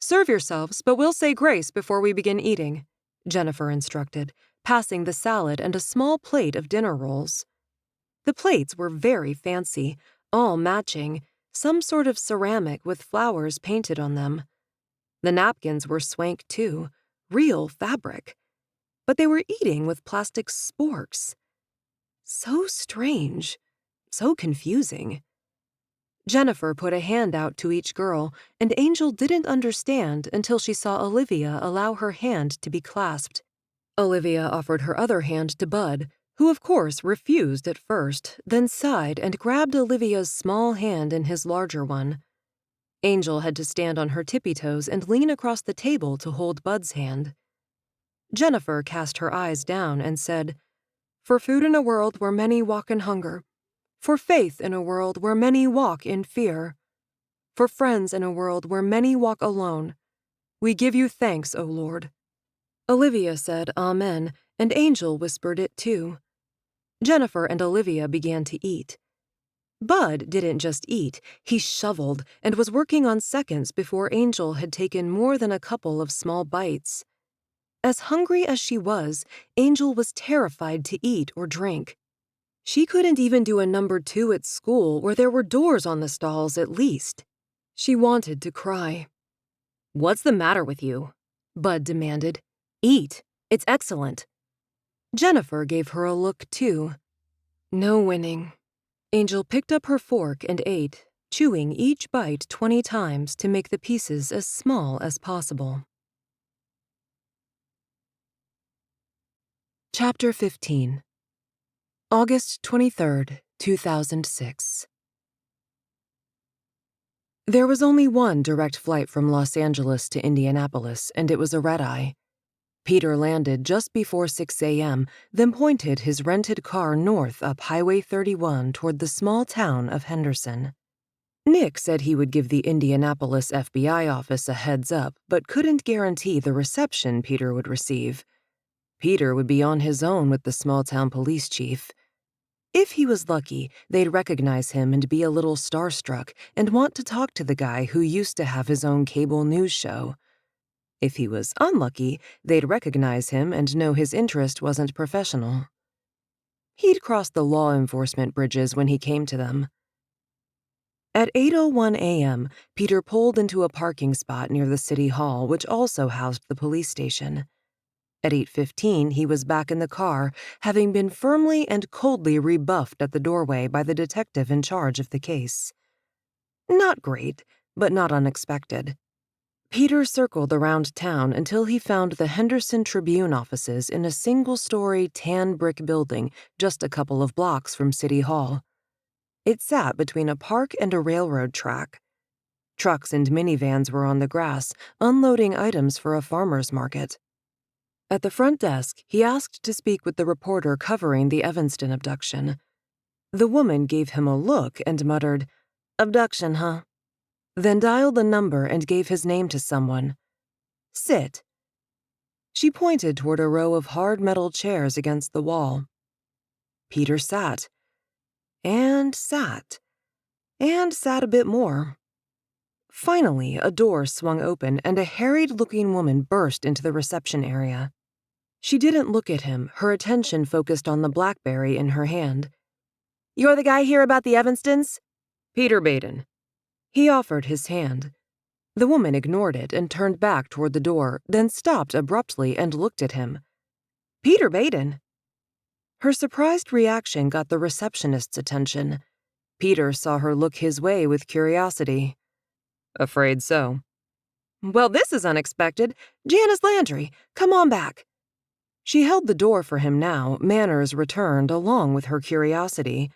Speaker 1: Serve yourselves, but we'll say grace before we begin eating, Jennifer instructed, passing the salad and a small plate of dinner rolls. The plates were very fancy, all matching, some sort of ceramic with flowers painted on them. The napkins were swank too, real fabric. But they were eating with plastic sporks. So strange, so confusing. Jennifer put a hand out to each girl, and Angel didn't understand until she saw Olivia allow her hand to be clasped. Olivia offered her other hand to Bud, who of course refused at first, then sighed and grabbed Olivia's small hand in his larger one. Angel had to stand on her tippy toes and lean across the table to hold Bud's hand. Jennifer cast her eyes down and said, For food in a world where many walk in hunger, for faith in a world where many walk in fear, for friends in a world where many walk alone, we give you thanks, O Lord. Olivia said Amen, and Angel whispered it too. Jennifer and Olivia began to eat. Bud didn't just eat, he shoveled and was working on seconds before Angel had taken more than a couple of small bites. As hungry as she was, Angel was terrified to eat or drink. She couldn't even do a number 2 at school where there were doors on the stalls at least. She wanted to cry. What's the matter with you? Bud demanded. Eat. It's excellent. Jennifer gave her a look too. No winning. Angel picked up her fork and ate, chewing each bite 20 times to make the pieces as small as possible. Chapter 15. August 23rd, 2006. There was only one direct flight from Los Angeles to Indianapolis, and it was a red-eye. Peter landed just before 6 a.m., then pointed his rented car north up Highway 31 toward the small town of Henderson. Nick said he would give the Indianapolis FBI office a heads up, but couldn't guarantee the reception Peter would receive. Peter would be on his own with the small-town police chief. If he was lucky, they'd recognize him and be a little starstruck and want to talk to the guy who used to have his own cable news show. If he was unlucky, they'd recognize him and know his interest wasn't professional. He'd crossed the law enforcement bridges when he came to them. At 8:01 a.m., Peter pulled into a parking spot near the city hall, which also housed the police station. At 8:15, he was back in the car, having been firmly and coldly rebuffed at the doorway by the detective in charge of the case. Not great, but not unexpected. Peter circled around town until he found the Henderson Tribune offices in a single-story tan brick building just a couple of blocks from City Hall. It sat between a park and a railroad track. Trucks and minivans were on the grass, unloading items for a farmer's market. At the front desk, he asked to speak with the reporter covering the Evanston abduction. The woman gave him a look and muttered, "Abduction, huh?" Then dialed a number and gave his name to someone. "Sit." She pointed toward a row of hard metal chairs against the wall. Peter sat. And sat. And sat a bit more. Finally, a door swung open and a harried-looking woman burst into the reception area. She didn't look at him, her attention focused on the BlackBerry in her hand. "You're the guy here about the Evanstons?" "Peter Baden." He offered his hand. The woman ignored it and turned back toward the door, then stopped abruptly and looked at him. "Peter Baden?" Her surprised reaction got the receptionist's attention. Peter saw her look his way with curiosity. "Afraid so." "Well, this is unexpected. Janice Landry, come on back." She held the door for him now, manners returned along with her curiosity.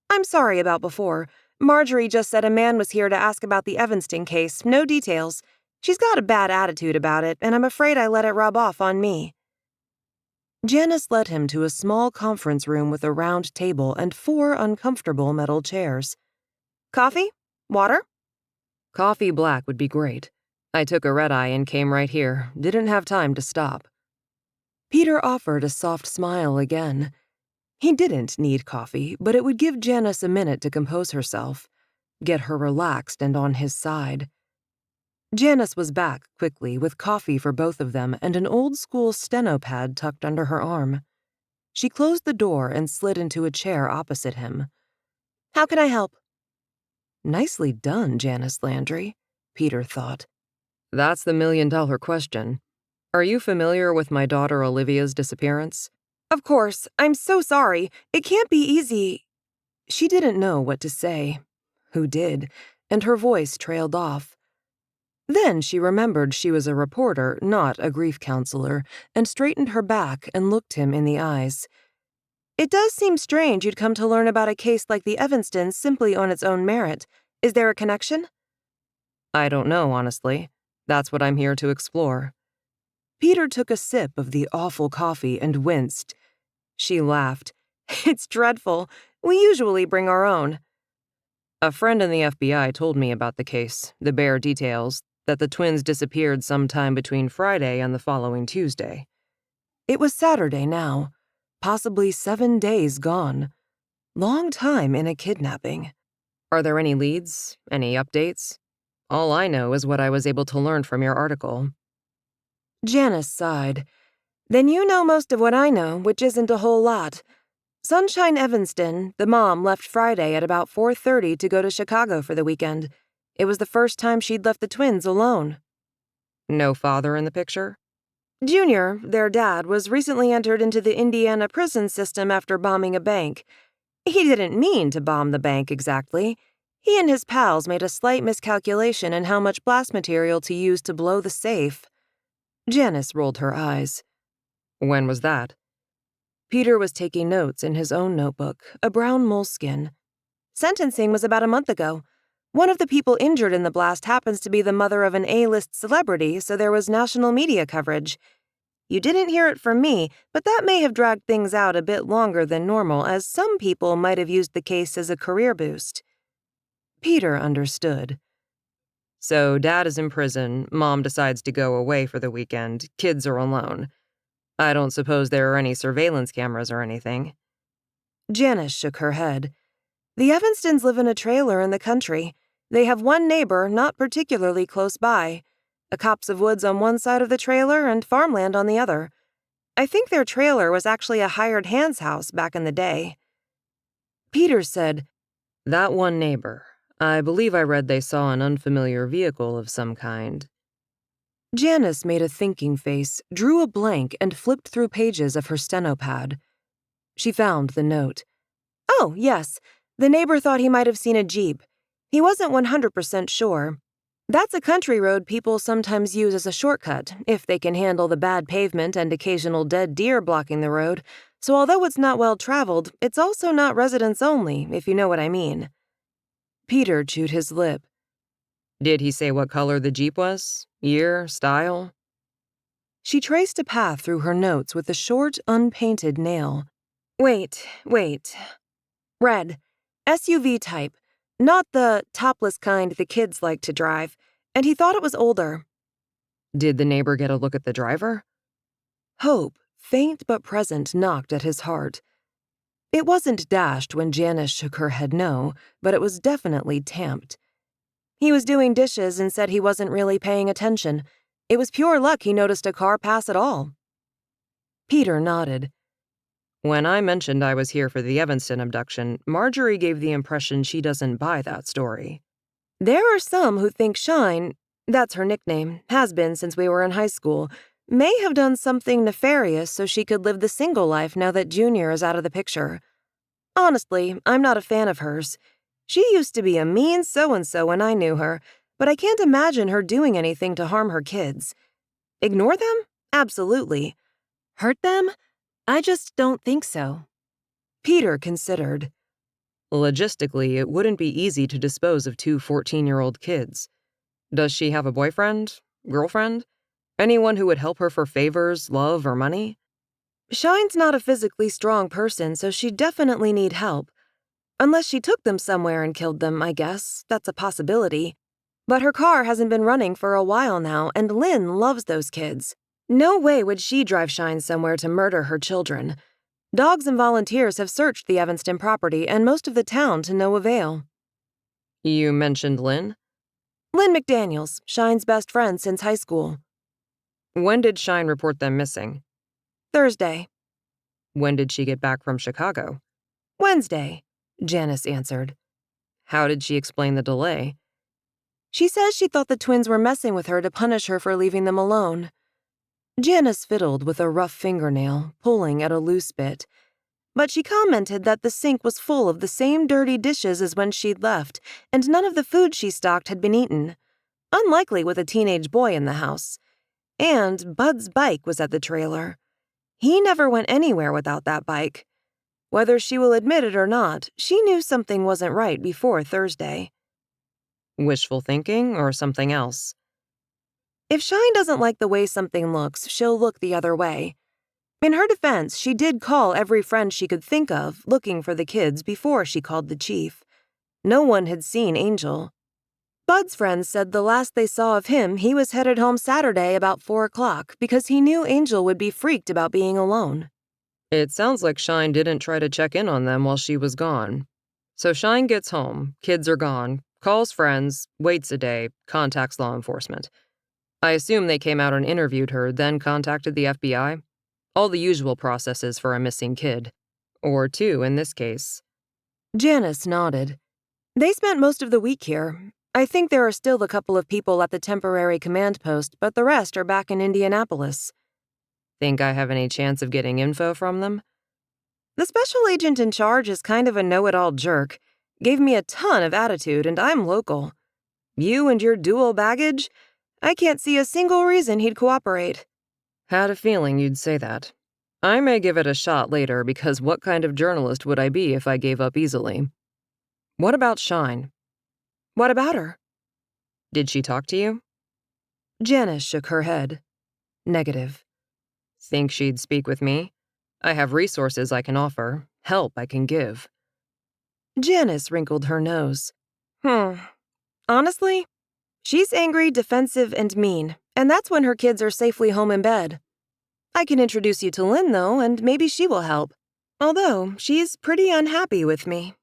Speaker 1: "I'm sorry about before. Marjorie just said a man was here to ask about the Evanston case, no details. She's got a bad attitude about it, and I'm afraid I let it rub off on me." Janice led him to a small conference room with a round table and 4 uncomfortable metal chairs. "Coffee? Water?" "Coffee black would be great. I took a red-eye and came right here. Didn't have time to stop." Peter offered a soft smile again. He didn't need coffee, but it would give Janice a minute to compose herself, get her relaxed and on his side. Janice was back quickly with coffee for both of them and an old-school steno pad tucked under her arm. She closed the door and slid into a chair opposite him. "How can I help?" Nicely done, Janice Landry, Peter thought. "That's the million-dollar question. Are you familiar with my daughter Olivia's disappearance?" "Of course. I'm so sorry. It can't be easy." She didn't know what to say. Who did? And her voice trailed off. Then she remembered she was a reporter, not a grief counselor, and straightened her back and looked him in the eyes. "It does seem strange you'd come to learn about a case like the Evanstons simply on its own merit. Is there a connection?" "I don't know, honestly. That's what I'm here to explore." Peter took a sip of the awful coffee and winced. She laughed. "It's dreadful. We usually bring our own." "A friend in the FBI told me about the case, the bare details, that the twins disappeared sometime between Friday and the following Tuesday." It was Saturday now. Possibly 7 days gone. Long time in a kidnapping. "Are there any leads? Any updates? All I know is what I was able to learn from your article." Janice sighed. "Then you know most of what I know, which isn't a whole lot. Sunshine Evanston, the mom, left Friday at about 4:30 to go to Chicago for the weekend. It was the first time she'd left the twins alone." "No father in the picture?" "Junior, their dad, was recently entered into the Indiana prison system after bombing a bank. He didn't mean to bomb the bank exactly. He and his pals made a slight miscalculation in how much blast material to use to blow the safe." Janice rolled her eyes. "When was that?" Peter was taking notes in his own notebook, a brown moleskin. "Sentencing was about a month ago. One of the people injured in the blast happens to be the mother of an A-list celebrity, so there was national media coverage. You didn't hear it from me, but that may have dragged things out a bit longer than normal, as some people might have used the case as a career boost." Peter understood. "So dad is in prison, mom decides to go away for the weekend, kids are alone. I don't suppose there are any surveillance cameras or anything." Janice shook her head. "The Evanstons live in a trailer in the country. They have one neighbor, not particularly close by. A copse of woods on one side of the trailer and farmland on the other. I think their trailer was actually a hired hand's house back in the day. Peter said,
Speaker 2: That one neighbor. I believe I read they saw an unfamiliar vehicle of some kind.
Speaker 1: Janice made a thinking face, drew a blank, and flipped through pages of her stenopad. She found the note. Oh, yes. The neighbor thought he might have seen a Jeep. He wasn't 100% sure. That's a country road people sometimes use as a shortcut, if they can handle the bad pavement and occasional dead deer blocking the road, so although it's not well traveled, it's also not residents only, if you know what I mean. Peter chewed his lip.
Speaker 2: Did he say what color the Jeep was? Year? Style?
Speaker 1: She traced a path through her notes with a short, unpainted nail. Wait. Red. SUV type. Not the topless kind the kids like to drive. And he thought it was older.
Speaker 2: Did the neighbor get a look at the driver?
Speaker 1: Hope, faint but present, knocked at his heart. It wasn't dashed when Janice shook her head no, but it was definitely tamped. He was doing dishes and said he wasn't really paying attention. It was pure luck he noticed a car pass at all. Peter nodded.
Speaker 2: When I mentioned I was here for the Evanston abduction, Marjorie gave the impression she doesn't buy that story.
Speaker 1: There are some who think Shine, that's her nickname, has been since we were in high school, may have done something nefarious so she could live the single life now that Junior is out of the picture. Honestly, I'm not a fan of hers. She used to be a mean so-and-so when I knew her, but I can't imagine her doing anything to harm her kids. Ignore them? Absolutely. Hurt them? I just don't think so. Peter considered.
Speaker 2: Logistically, it wouldn't be easy to dispose of two 14-year-old kids. Does she have a boyfriend? Girlfriend? Anyone who would help her for favors, love, or money?
Speaker 1: Shine's not a physically strong person, so she'd definitely need help. Unless she took them somewhere and killed them, I guess. That's a possibility. But her car hasn't been running for a while now, and Lynn loves those kids. No way would she drive Shine somewhere to murder her children. Dogs and volunteers have searched the Evanston property and most of the town to no avail.
Speaker 2: You mentioned Lynn?
Speaker 1: Lynn McDaniels, Shine's best friend since high school.
Speaker 2: When did Shine report them missing?
Speaker 1: Thursday.
Speaker 2: When did she get back from Chicago?
Speaker 1: Wednesday, Janice answered.
Speaker 2: How did she explain the delay?
Speaker 1: She says she thought the twins were messing with her to punish her for leaving them alone. Janice fiddled with a rough fingernail, pulling at a loose bit. But she commented that the sink was full of the same dirty dishes as when she'd left, and none of the food she stocked had been eaten. Unlikely with a teenage boy in the house. And Bud's bike was at the trailer. He never went anywhere without that bike. Whether she will admit it or not, she knew something wasn't right before Thursday.
Speaker 2: Wishful thinking or something else?
Speaker 1: If Shine doesn't like the way something looks, she'll look the other way. In her defense, she did call every friend she could think of, looking for the kids before she called the chief. No one had seen Angel. Bud's friends said the last they saw of him, he was headed home Saturday about 4 o'clock because he knew Angel would be freaked about being alone.
Speaker 2: It sounds like Shine didn't try to check in on them while she was gone. So Shine gets home, kids are gone, calls friends, waits a day, contacts law enforcement. I assume they came out and interviewed her, then contacted the FBI. All the usual processes for a missing kid. Or two in this case.
Speaker 1: Janice nodded. They spent most of the week here. I think there are still a couple of people at the temporary command post, but the rest are back in Indianapolis.
Speaker 2: Think I have any chance of getting info from them?
Speaker 1: The special agent in charge is kind of a know-it-all jerk. Gave me a ton of attitude, and I'm local. You and your dual baggage? I can't see a single reason he'd cooperate.
Speaker 2: Had a feeling you'd say that. I may give it a shot later because what kind of journalist would I be if I gave up easily? What about Shine?
Speaker 1: What about her?
Speaker 2: Did she talk to you?
Speaker 1: Janice shook her head. Negative.
Speaker 2: Think she'd speak with me? I have resources I can offer, help I can give.
Speaker 1: Janice wrinkled her nose. Honestly, she's angry, defensive, and mean, and that's when her kids are safely home in bed. I can introduce you to Lynn, though, and maybe she will help. Although, she's pretty unhappy with me.